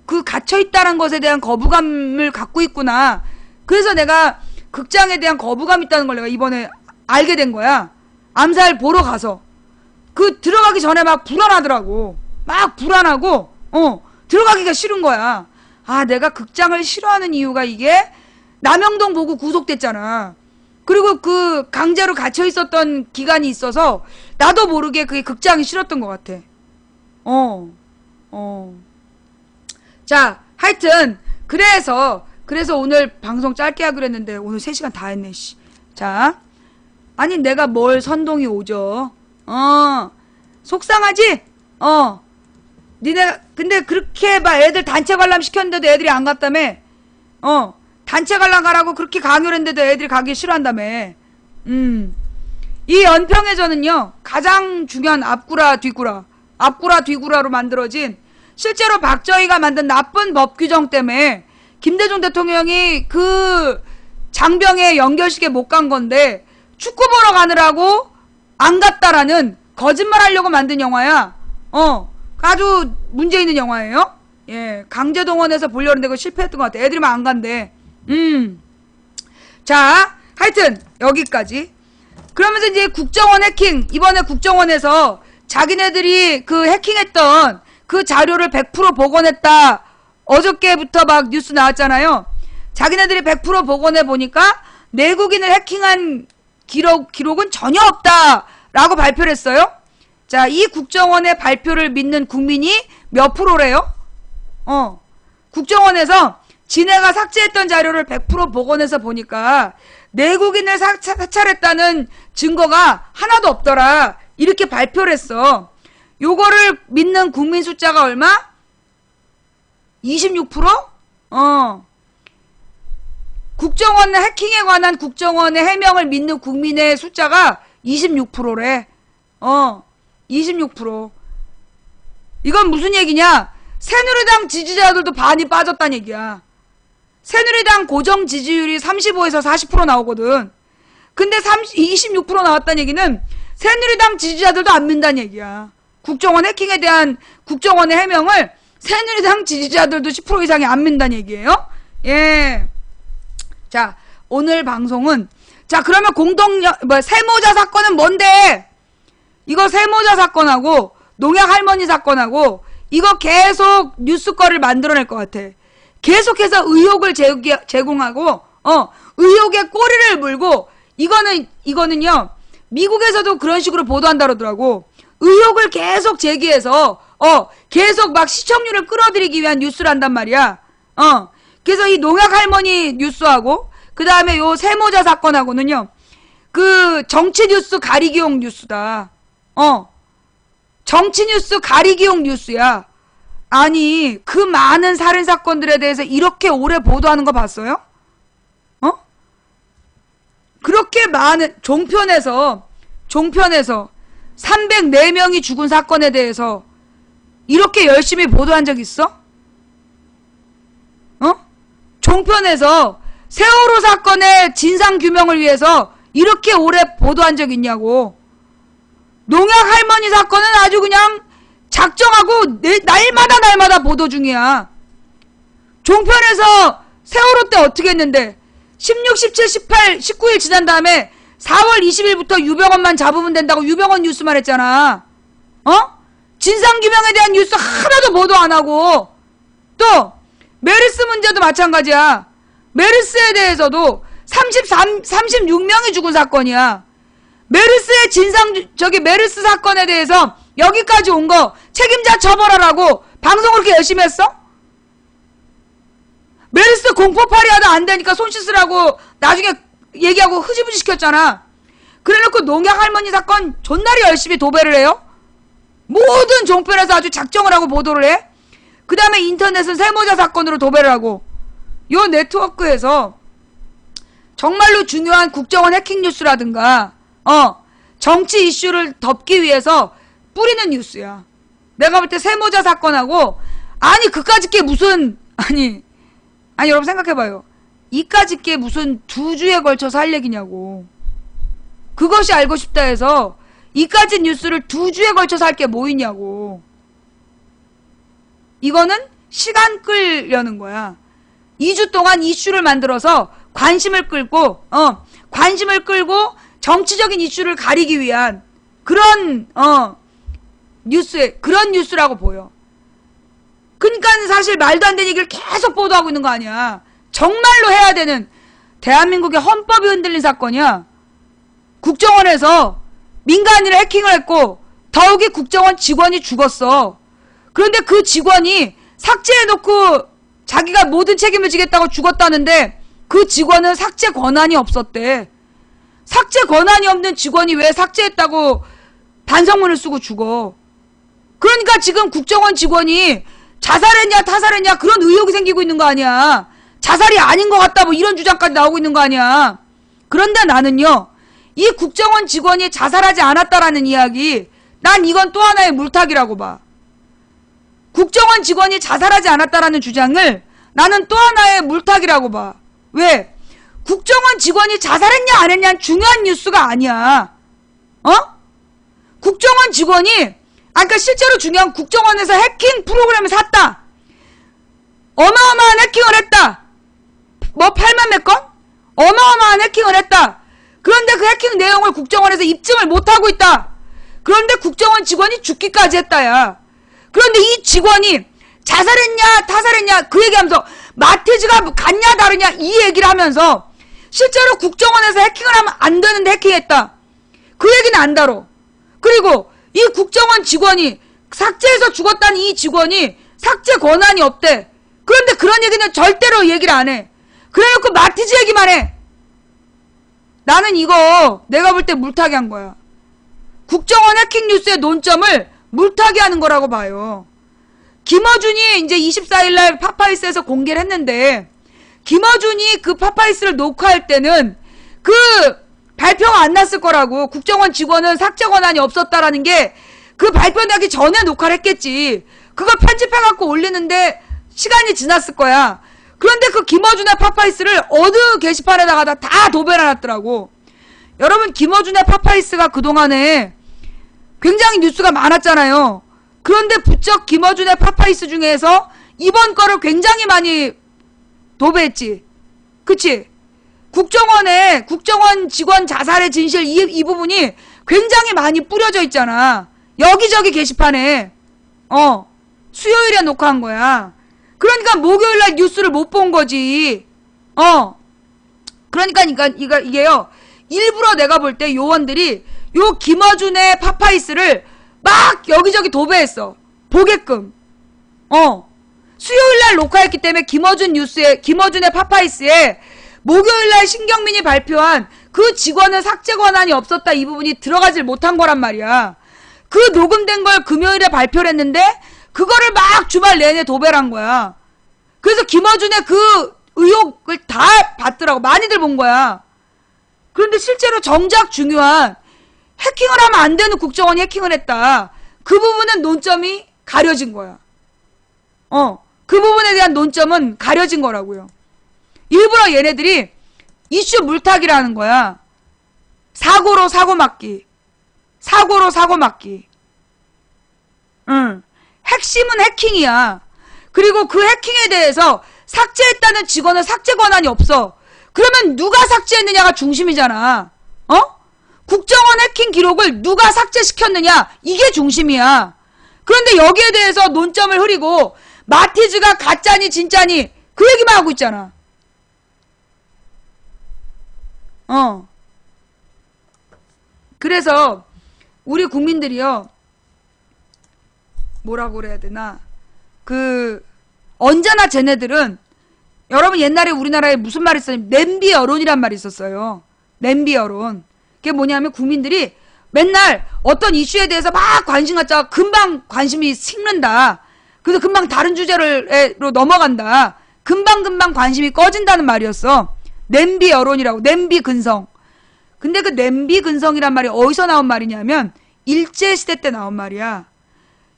그 갇혀있다는 것에 대한 거부감을 갖고 있구나. 그래서 내가 극장에 대한 거부감이 있다는 걸 내가 이번에 알게 된 거야. 암살 보러 가서. 들어가기 전에 막 불안하더라고. 막 불안하고, 들어가기가 싫은 거야. 내가 극장을 싫어하는 이유가 이게 남영동 보고 구속됐잖아. 그리고 강제로 갇혀 있었던 기간이 있어서 나도 모르게 그게 극장이 싫었던 것 같아. 자, 하여튼 그래서 오늘 방송 짧게 하기로 했는데 오늘 3시간 다 했네, 씨. 자, 아니 내가 뭘 선동이 오죠. 속상하지? 니네 근데 그렇게 막 애들 단체 관람 시켰는데도 애들이 안 갔다며. 단체 관람 가라고 그렇게 강요를 했는데도 애들이 가기 싫어한다며. 이 연평해전은요 가장 중요한 앞구라 뒤구라로 만들어진, 실제로 박정희가 만든 나쁜 법 규정 때문에 김대중 대통령이 그 장병의 연결식에 못 간 건데 축구 보러 가느라고 안 갔다라는 거짓말 하려고 만든 영화야. 아주 문제 있는 영화예요. 예, 강제동원해서 보려는데 그거 실패했던 것 같아. 애들이 막 안 간대. 자, 하여튼 여기까지. 그러면서 이제 국정원 해킹, 이번에 국정원에서 자기네들이 그 해킹했던 그 자료를 100% 복원했다. 어저께부터 막 뉴스 나왔잖아요. 자기네들이 100% 복원해 보니까 내국인을 해킹한 기록은 전혀 없다라고 발표를 했어요. 자, 이 국정원의 발표를 믿는 국민이 몇 프로래요? 국정원에서 지네가 삭제했던 자료를 100% 복원해서 보니까 내국인을 사찰했다는 증거가 하나도 없더라. 이렇게 발표를 했어. 요거를 믿는 국민 숫자가 얼마? 26%? 국정원 해킹에 관한 국정원의 해명을 믿는 국민의 숫자가 26%래. 26%. 이건 무슨 얘기냐? 새누리당 지지자들도 반이 빠졌다는 얘기야. 새누리당 고정 지지율이 35에서 40% 나오거든. 근데 26% 나왔다는 얘기는 새누리당 지지자들도 안 믿는다는 얘기야. 국정원 해킹에 대한 국정원의 해명을 새누리당 지지자들도 10% 이상이 안 믿는다는 얘기예요. 예. 자, 오늘 방송은, 자, 그러면 세모자 사건은 뭔데? 이거 세모자 사건하고 농약 할머니 사건하고 이거 계속 뉴스거리를 만들어낼 것 같아. 계속해서 의혹을 제공하고 의혹의 꼬리를 물고, 이거는요 미국에서도 그런 식으로 보도한다 그러더라고. 의혹을 계속 제기해서 계속 막 시청률을 끌어들이기 위한 뉴스를 한단 말이야. 그래서 이 농약 할머니 뉴스하고 그 다음에 요 세모자 사건하고는요 그 정치 뉴스 가리기용 뉴스다. 정치 뉴스 가리기용 뉴스야. 아니, 그 많은 살인 사건들에 대해서 이렇게 오래 보도하는 거 봤어요? 그렇게 많은 종편에서 304명이 죽은 사건에 대해서 이렇게 열심히 보도한 적 있어? 종편에서 세월호 사건의 진상규명을 위해서 이렇게 오래 보도한 적 있냐고. 농약 할머니 사건은 아주 그냥 작정하고 날마다 보도 중이야. 종편에서 세월호 때 어떻게 했는데 16, 17, 18, 19일 지난 다음에 4월 20일부터 유병헌만 잡으면 된다고 유병헌 뉴스만 했잖아. 진상규명에 대한 뉴스 하나도 보도 안 하고. 또 메르스 문제도 마찬가지야. 메르스에 대해서도 36명이 죽은 사건이야. 메르스의 메르스 사건에 대해서 여기까지 온 거 책임자 처벌하라고 방송을 그렇게 열심히 했어? 메르스 공포팔이 하다 안 되니까 손 씻으라고 나중에 얘기하고 흐지부지 시켰잖아. 그래놓고 농약 할머니 사건 존나리 열심히 도배를 해요. 모든 종편에서 아주 작정을 하고 보도를 해. 그 다음에 인터넷은 세모자 사건으로 도배를 하고, 요 네트워크에서 정말로 중요한 국정원 해킹 뉴스라든가 정치 이슈를 덮기 위해서 뿌리는 뉴스야. 내가 볼 때 세모자 사건하고, 아니 그까짓 게 무슨, 아니 여러분 생각해봐요. 이까짓 게 무슨 2주에 걸쳐서 할 얘기냐고. 그것이 알고 싶다 해서 이까짓 뉴스를 2주에 걸쳐서 할 게 뭐 있냐고. 이거는 시간 끌려는 거야. 2주 동안 이슈를 만들어서 관심을 끌고 정치적인 이슈를 가리기 위한 그런 그런 뉴스라고 보여. 그러니까 사실 말도 안 되는 얘기를 계속 보도하고 있는 거 아니야. 정말로 해야 되는 대한민국의 헌법이 흔들린 사건이야. 국정원에서 민간인을 해킹을 했고 더욱이 국정원 직원이 죽었어. 그런데 그 직원이 삭제해놓고 자기가 모든 책임을 지겠다고 죽었다는데 그 직원은 삭제 권한이 없었대. 삭제 권한이 없는 직원이 왜 삭제했다고 반성문을 쓰고 죽어. 그러니까 지금 국정원 직원이 자살했냐 타살했냐 그런 의혹이 생기고 있는 거 아니야. 자살이 아닌 것 같다 뭐 이런 주장까지 나오고 있는 거 아니야. 그런데 나는요, 이 국정원 직원이 자살하지 않았다라는 이야기, 난 이건 또 하나의 물타기라고 봐. 국정원 직원이 자살하지 않았다라는 주장을 나는 또 하나의 물타기라고 봐. 왜? 국정원 직원이 자살했냐 안 했냐는 중요한 뉴스가 아니야. 국정원 직원이, 그러니까 실제로 중요한 국정원에서 해킹 프로그램을 샀다. 어마어마한 해킹을 했다. 뭐 8만 몇 건? 어마어마한 해킹을 했다. 그런데 그 해킹 내용을 국정원에서 입증을 못하고 있다. 그런데 국정원 직원이 죽기까지 했다야. 그런데 이 직원이 자살했냐 타살했냐 그 얘기하면서 마티즈가 같냐 다르냐 이 얘기를 하면서 실제로 국정원에서 해킹을 하면 안 되는데 해킹했다. 그 얘기는 안 다뤄. 그리고 이 국정원 직원이 삭제해서 죽었다는 이 직원이 삭제 권한이 없대. 그런데 그런 얘기는 절대로 얘기를 안 해. 그래놓고 마티즈 얘기만 해. 나는 이거 내가 볼 때 물타기 한 거야. 국정원 해킹 뉴스의 논점을 물타기 하는 거라고 봐요. 김어준이 이제 24일날 파파이스에서 공개를 했는데, 김어준이 그 파파이스를 녹화할 때는 그 발표가 안 났을 거라고. 국정원 직원은 삭제 권한이 없었다라는 게 그 발표나기 전에 녹화를 했겠지. 그걸 편집해갖고 올리는데 시간이 지났을 거야. 그런데 그 김어준의 파파이스를 어느 게시판에다가 다 도배를 해놨더라고. 여러분, 김어준의 파파이스가 그동안에 굉장히 뉴스가 많았잖아요. 그런데 부쩍 김어준의 파파이스 중에서 이번 거를 굉장히 많이 도배했지. 그치? 국정원 직원 자살의 진실 이 부분이 굉장히 많이 뿌려져 있잖아. 여기저기 게시판에. 수요일에 녹화한 거야. 그러니까 목요일날 뉴스를 못 본 거지. 그러니까 이게요. 일부러 내가 볼 때 요원들이 요 김어준의 파파이스를 막 여기저기 도배했어. 보게끔. 수요일날 녹화했기 때문에 김어준의 파파이스에 목요일날 신경민이 발표한 그 직원은 삭제 권한이 없었다 이 부분이 들어가질 못한 거란 말이야. 그 녹음된 걸 금요일에 발표를 했는데 그거를 막 주말 내내 도배를 한 거야. 그래서 김어준의 그 의혹을 다 받더라고. 많이들 본 거야. 그런데 실제로 정작 중요한 해킹을 하면 안 되는 국정원이 해킹을 했다. 그 부분은 논점이 가려진 거야. 그 부분에 대한 논점은 가려진 거라고요. 일부러 얘네들이 이슈 물타기라는 거야. 사고로 사고 막기. 사고로 사고 막기. 핵심은 해킹이야. 그리고 그 해킹에 대해서 삭제했다는 직원은 삭제 권한이 없어. 그러면 누가 삭제했느냐가 중심이잖아. 국정원 해킹 기록을 누가 삭제시켰느냐 이게 중심이야. 그런데 여기에 대해서 논점을 흐리고 마티즈가 가짜니 진짜니 그 얘기만 하고 있잖아. 그래서 우리 국민들이요, 뭐라고 그래야 되나, 언제나 쟤네들은 여러분 옛날에 우리나라에 무슨 말이 있었냐면 냄비 여론이란 말이 있었어요. 냄비 여론. 그게 뭐냐면 국민들이 맨날 어떤 이슈에 대해서 막 관심 갖다가 금방 관심이 식는다. 그래서 금방 다른 주제로 넘어간다. 금방금방 관심이 꺼진다는 말이었어. 냄비 여론이라고. 냄비 근성. 근데 그 냄비 근성이란 말이 어디서 나온 말이냐면 일제시대 때 나온 말이야.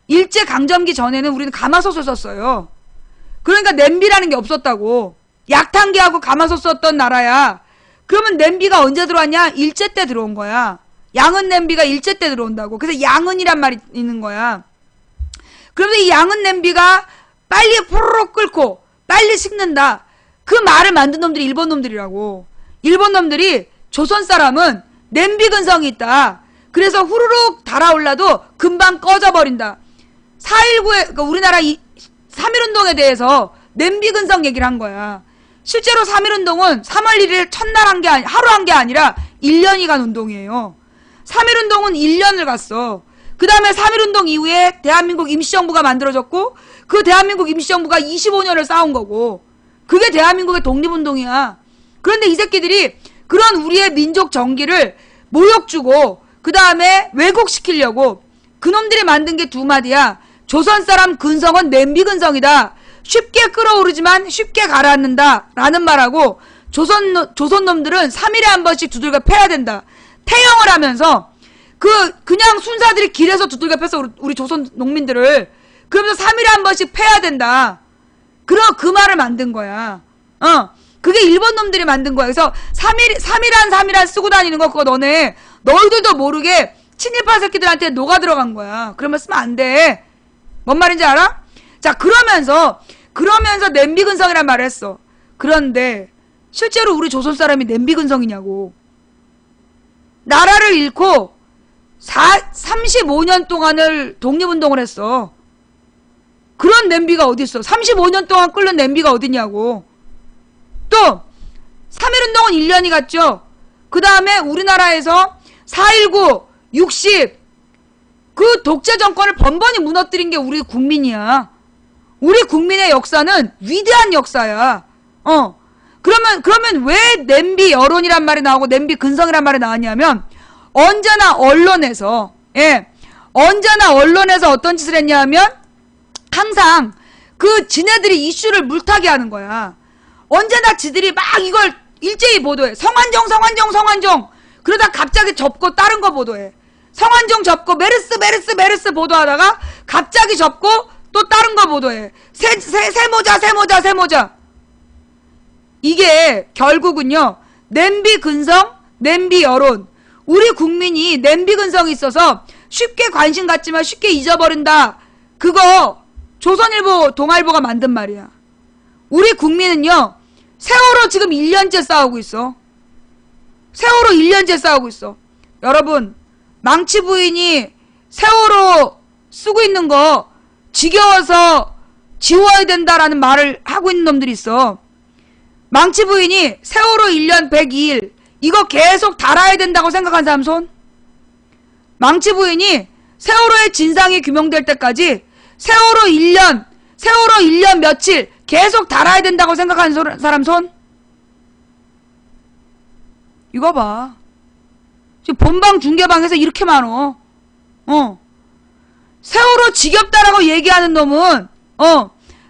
일제강점기 전에는 우리는 가마솥을 썼어요. 그러니까 냄비라는 게 없었다고. 약탕기하고 가마솥 썼던 나라야. 그러면 냄비가 언제 들어왔냐? 일제 때 들어온 거야. 양은 냄비가 일제 때 들어온다고. 그래서 양은이란 말이 있는 거야. 그러면 이 양은 냄비가 빨리 포로로 끓고 빨리 식는다. 그 말을 만든 놈들이 일본 놈들이라고. 일본 놈들이 조선 사람은 냄비 근성이 있다. 그래서 후루룩 달아올라도 금방 꺼져버린다. 4.19에 그러니까 우리나라 3.1운동에 대해서 냄비 근성 얘기를 한 거야. 실제로 3.1운동은 3월 1일 첫날 한 게 하루 한 게 아니라 1년이 간 운동이에요. 3.1운동은 1년을 갔어. 그 다음에 3.1운동 이후에 대한민국 임시정부가 만들어졌고 그 대한민국 임시정부가 25년을 싸운 거고 그게 대한민국의 독립운동이야. 그런데 이 새끼들이 그런 우리의 민족 정기를 모욕 주고 그 다음에 왜곡시키려고 그놈들이 만든 게 두 마디야. 조선 사람 근성은 냄비 근성이다. 쉽게 끓어오르지만 쉽게 가라앉는다. 라는 말하고 조선 놈들은 3일에 한 번씩 두들겨 패야 된다. 태형을 하면서 그냥 순사들이 길에서 두들겨 팼어 우리 조선 농민들을. 그러면서 3일에 한 번씩 패야 된다. 그 말을 만든 거야. 그게 일본 놈들이 만든 거야. 그래서 3일한 쓰고 다니는 거 그거 너희들도 모르게 친일파 새끼들한테 녹아 들어간 거야. 그러면 쓰면 안 돼. 뭔 말인지 알아? 자, 그러면서 냄비 근성이란 말을 했어. 그런데 실제로 우리 조선 사람이 냄비 근성이냐고. 나라를 잃고 35년 동안을 독립운동을 했어. 그런 냄비가 어딨어. 35년 동안 끓는 냄비가 어딨냐고. 또 3.1운동은 1년이 갔죠. 그 다음에 우리나라에서 4.19, 60 그 독재 정권을 번번이 무너뜨린 게 우리 국민이야. 우리 국민의 역사는 위대한 역사야. 그러면 왜 냄비 여론이란 말이 나오고 냄비 근성이란 말이 나왔냐면 언제나 언론에서 어떤 짓을 했냐면 항상 지네들이 이슈를 물타기 하는 거야. 언제나 지들이 막 이걸 일제히 보도해. 성완종 그러다 갑자기 접고 다른 거 보도해. 성완종 접고 메르스 보도하다가 갑자기 접고 또 다른 거 보도해. 세모자. 이게 결국은요. 냄비 근성, 냄비 여론. 우리 국민이 냄비 근성이 있어서 쉽게 관심 갖지만 쉽게 잊어버린다. 그거 조선일보, 동아일보가 만든 말이야. 우리 국민은요. 세월호 지금 1년째 싸우고 있어. 세월호 1년째 싸우고 있어. 여러분 망치 부인이 세월호 쓰고 있는 거 지겨워서 지워야 된다라는 말을 하고 있는 놈들이 있어. 망치 부인이 세월호 1년 102일 이거 계속 달아야 된다고 생각한 사람 손? 망치 부인이 세월호의 진상이 규명될 때까지 세월호 1년 며칠 계속 달아야 된다고 생각하는 사람 손? 이거 봐. 지금 본방 중계방에서 이렇게 많어. 세월호 지겹다라고 얘기하는 놈은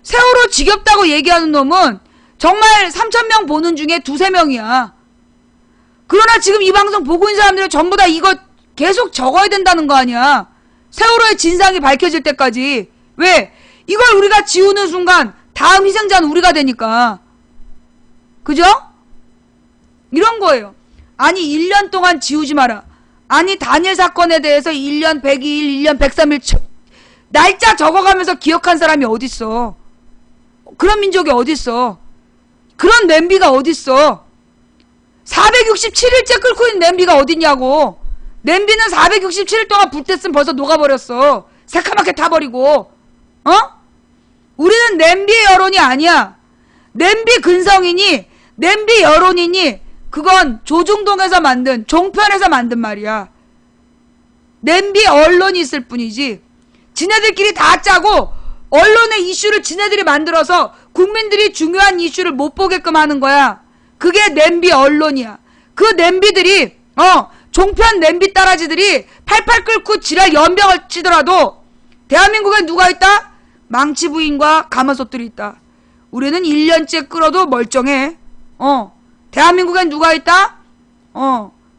세월호 지겹다고 얘기하는 놈은 정말 3,000명 보는 중에 2-3명이야. 그러나 지금 이 방송 보고 있는 사람들은 전부 다 이거 계속 적어야 된다는 거 아니야. 세월호의 진상이 밝혀질 때까지. 왜? 이걸 우리가 지우는 순간 다음 희생자는 우리가 되니까. 그죠? 이런 거예요. 아니 1년 동안 지우지 마라. 아니 단일 사건에 대해서 1년 102일, 1년 103일 날짜 적어가면서 기억한 사람이 어딨어. 그런 민족이 어딨어. 그런 냄비가 어딨어. 467일째 끓고 있는 냄비가 어딨냐고. 냄비는 467일 동안 불 뗐으면 벌써 녹아버렸어. 새카맣게 타버리고. 우리는 냄비의 여론이 아니야. 냄비 근성이니 냄비 여론이니 그건 조중동에서 만든 종편에서 만든 말이야. 냄비 언론이 있을 뿐이지 지네들끼리 다 짜고 언론의 이슈를 지네들이 만들어서 국민들이 중요한 이슈를 못 보게끔 하는 거야. 그게 냄비 언론이야. 그 냄비들이 종편 냄비 따라지들이 팔팔 끓고 지랄 연병을 치더라도 대한민국에 누가 있다? 망치 부인과 가마솥들이 있다. 우리는 1년째 끓어도 멀쩡해. 대한민국엔 누가 있다?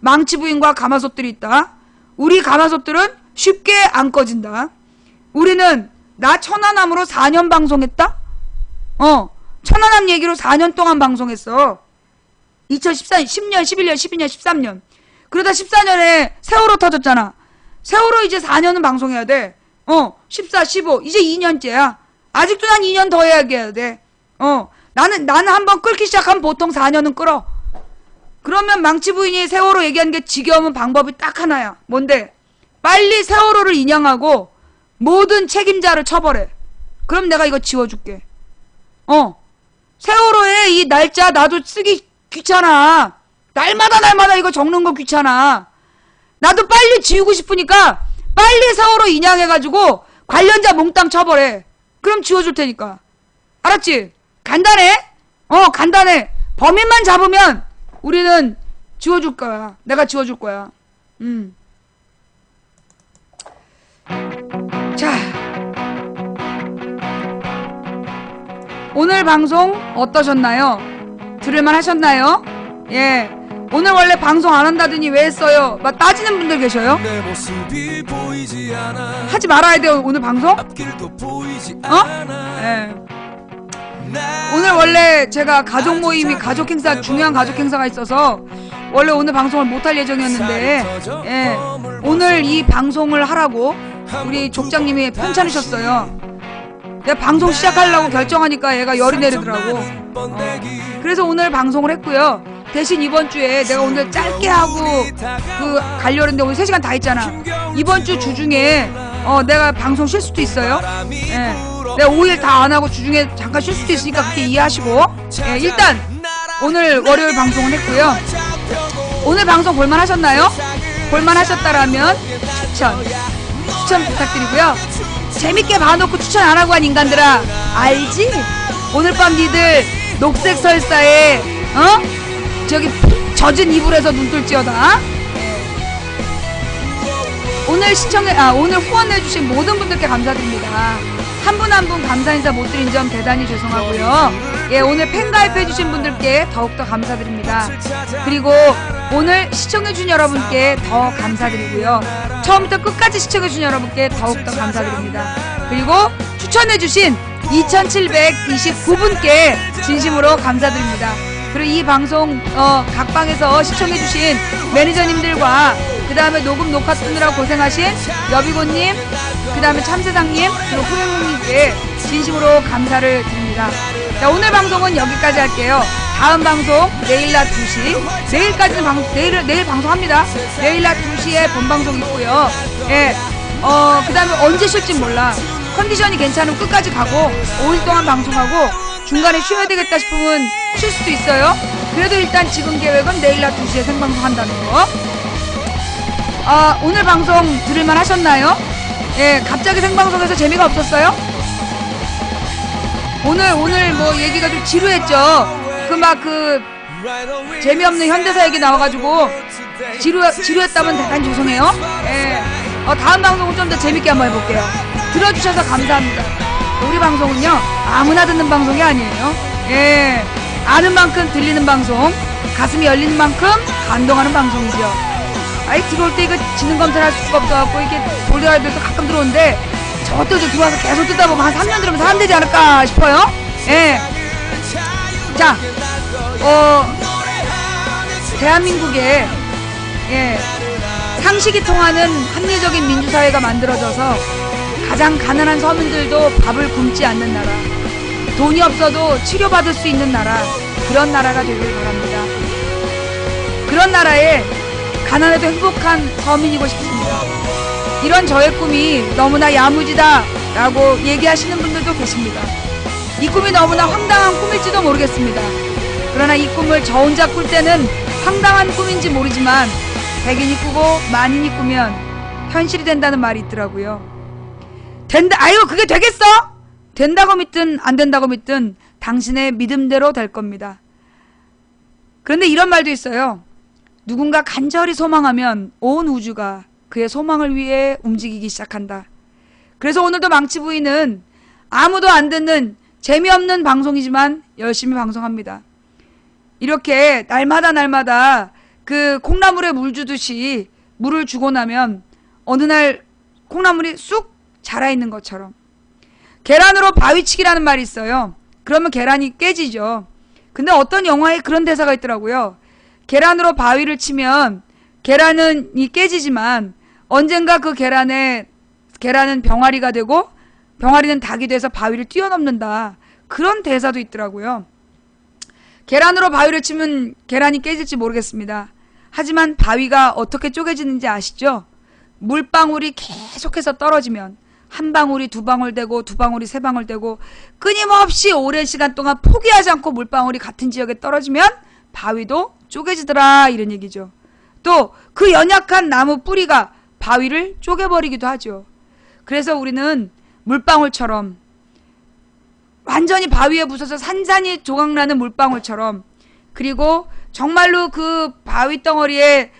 망치 부인과 가마솥들이 있다. 우리 가마솥들은 쉽게 안 꺼진다. 우리는 나 천안함으로 4년 방송했다? 천안함 얘기로 4년 동안 방송했어. 2014년, 10년, 11년, 12년, 13년. 그러다 14년에 세월호 터졌잖아. 세월호 이제 4년은 방송해야 돼. 14, 15, 이제 2년째야. 아직도 난 2년 더 해야 돼. 나는 한번 끓기 시작하면 보통 4년은 끓어. 그러면 망치 부인이 세월호 얘기하는 게 지겨우면 방법이 딱 하나야. 뭔데? 빨리 세월호를 인양하고 모든 책임자를 처벌해. 그럼 내가 이거 지워줄게. 세월호에 이 날짜 나도 쓰기 귀찮아. 날마다 이거 적는 거 귀찮아. 나도 빨리 지우고 싶으니까 빨리 세월호 인양해가지고 관련자 몽땅 처벌해. 그럼 지워줄 테니까. 알았지? 간단해? 간단해. 범인만 잡으면 우리는 지워줄 거야. 내가 지워줄 거야. 자, 오늘 방송 어떠셨나요? 들을만 하셨나요? 예. 오늘 원래 방송 안 한다더니 왜 했어요? 막 따지는 분들 계셔요? 하지 말아야 돼요, 오늘 방송? 예. 오늘 원래 제가 가족 모임이 가족 행사, 중요한 가족 행사가 있어서 원래 오늘 방송을 못할 예정이었는데, 예. 오늘 이 방송을 하라고 우리 족장님이 편찮으셨어요. 내가 방송 시작하려고 결정하니까 얘가 열이 내리더라고. 그래서 오늘 방송을 했고요. 대신 이번 주에 내가 오늘 짧게 하고 가려고 했는데 오늘 3시간 다 했잖아. 이번 주 주중에 내가 방송 쉴 수도 있어요. 예. 내가 5일 다 안 하고 주중에 잠깐 쉴 수도 있으니까 그렇게 이해하시고, 예, 일단 오늘 월요일 방송을 했고요. 오늘 방송 볼만 하셨나요? 볼만 하셨다라면 추천 부탁드리고요. 재밌게 봐놓고 추천 안 하고 한 인간들아, 알지? 오늘 밤 니들 녹색 설사에 저기 젖은 이불에서 눈 뜰지어다. 오늘 후원해주신 모든 분들께 감사드립니다. 한 분 한 분 감사 인사 못 드린 점 대단히 죄송하고요. 예, 오늘 팬 가입해주신 분들께 더욱더 감사드립니다. 그리고 오늘 시청해주신 여러분께 더 감사드리고요. 처음부터 끝까지 시청해주신 여러분께 더욱더 감사드립니다. 그리고 추천해주신 2729분께 진심으로 감사드립니다. 그리고 이 방송 각 방에서 시청해주신 매니저님들과 그 다음에 녹화 뜨느라고 고생하신 여비고님, 그 다음에 참세상님, 그리고 후행님께 진심으로 감사를 드립니다. 자, 오늘 방송은 여기까지 할게요. 다음 방송 내일 낮 2시, 내일까지는 내일 방송합니다. 내일 낮 2시에 본방송 있고요. 예, 그 다음에 언제 쉴지 몰라. 컨디션이 괜찮으면 끝까지 가고 5일 동안 방송하고 중간에 쉬어야 되겠다 싶으면 쉴 수도 있어요. 그래도 일단 지금 계획은 내일 낮 2시에 생방송 한다는 거. 오늘 방송 들을만 하셨나요? 예, 갑자기 생방송에서 재미가 없었어요? 오늘 뭐 얘기가 좀 지루했죠? 재미없는 현대사 얘기 나와가지고 지루했다면 대단히 죄송해요. 예, 다음 방송은 좀 더 재밌게 한번 해볼게요. 들어주셔서 감사합니다. 우리 방송은요, 아무나 듣는 방송이 아니에요. 예, 아는 만큼 들리는 방송, 가슴이 열리는 만큼 감동하는 방송이죠. 들어올 때 이거 지능 검사를 할 수가 없어갖고 이게 돌려야돼서 가끔 들어오는데 저것도 들어와서 계속 듣다 보면 한 3년 들으면 사람 되지 않을까 싶어요. 예. 자, 대한민국에, 예, 상식이 통하는 합리적인 민주사회가 만들어져서 가장 가난한 서민들도 밥을 굶지 않는 나라, 돈이 없어도 치료받을 수 있는 나라, 그런 나라가 되길 바랍니다. 그런 나라에 가난해도 행복한 서민이고 싶습니다. 이런 저의 꿈이 너무나 야무지다 라고 얘기하시는 분들도 계십니다. 이 꿈이 너무나 황당한 꿈일지도 모르겠습니다. 그러나 이 꿈을 저 혼자 꿀 때는 황당한 꿈인지 모르지만 100인이 꾸고 만인이 꾸면 현실이 된다는 말이 있더라고요. 아유, 그게 되겠어? 된다고 믿든 안 된다고 믿든 당신의 믿음대로 될 겁니다. 그런데 이런 말도 있어요. 누군가 간절히 소망하면 온 우주가 그의 소망을 위해 움직이기 시작한다. 그래서 오늘도 망치부인은 아무도 안 듣는 재미없는 방송이지만 열심히 방송합니다. 이렇게 날마다 그 콩나물에 물 주듯이 물을 주고 나면 어느 날 콩나물이 쑥 자라있는 것처럼, 계란으로 바위치기라는 말이 있어요. 그러면 계란이 깨지죠. 근데 어떤 영화에 그런 대사가 있더라고요. 계란으로 바위를 치면 계란은 깨지지만 언젠가 그 계란은 병아리가 되고 병아리는 닭이 돼서 바위를 뛰어넘는다. 그런 대사도 있더라고요. 계란으로 바위를 치면 계란이 깨질지 모르겠습니다. 하지만 바위가 어떻게 쪼개지는지 아시죠? 물방울이 계속해서 떨어지면 한 방울이 두 방울 되고 두 방울이 세 방울 되고 끊임없이 오랜 시간 동안 포기하지 않고 물방울이 같은 지역에 떨어지면 바위도 쪼개지더라, 이런 얘기죠. 또 그 연약한 나무 뿌리가 바위를 쪼개버리기도 하죠. 그래서 우리는 물방울처럼, 완전히 바위에 부서서 산산이 조각나는 물방울처럼, 그리고 정말로 그 바위 덩어리에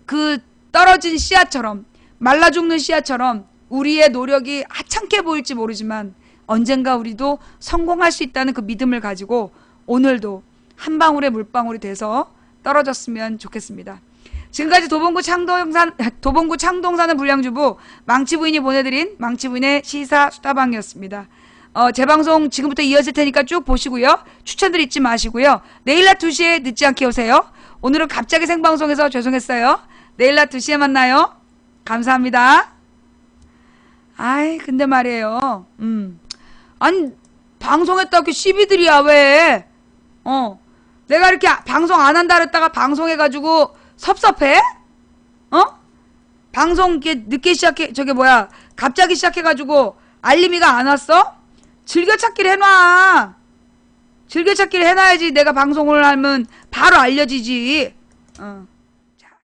그 떨어진 씨앗처럼, 말라 죽는 씨앗처럼 우리의 노력이 하찮게 보일지 모르지만 언젠가 우리도 성공할 수 있다는 그 믿음을 가지고 오늘도 한 방울의 물방울이 돼서 떨어졌으면 좋겠습니다. 지금까지 도봉구 창동사는 불량주부 망치부인이 보내드린 망치부인의 시사수다방이었습니다. 제 방송 지금부터 이어질 테니까 쭉 보시고요. 추천들 잊지 마시고요. 내일 낮 2시에 늦지 않게 오세요. 오늘은 갑자기 생방송해서 죄송했어요. 내일 낮 2시에 만나요. 감사합니다. 아이, 근데 말이에요. 아니, 방송했다고 이렇게 시비들이야, 왜? 내가 이렇게 방송 안 한다 그랬다가 방송해가지고 섭섭해? 방송 이렇게 늦게 갑자기 시작해가지고 알림이가 안 왔어? 즐겨찾기를 해놔. 즐겨찾기를 해놔야지 내가 방송을 하면 바로 알려지지.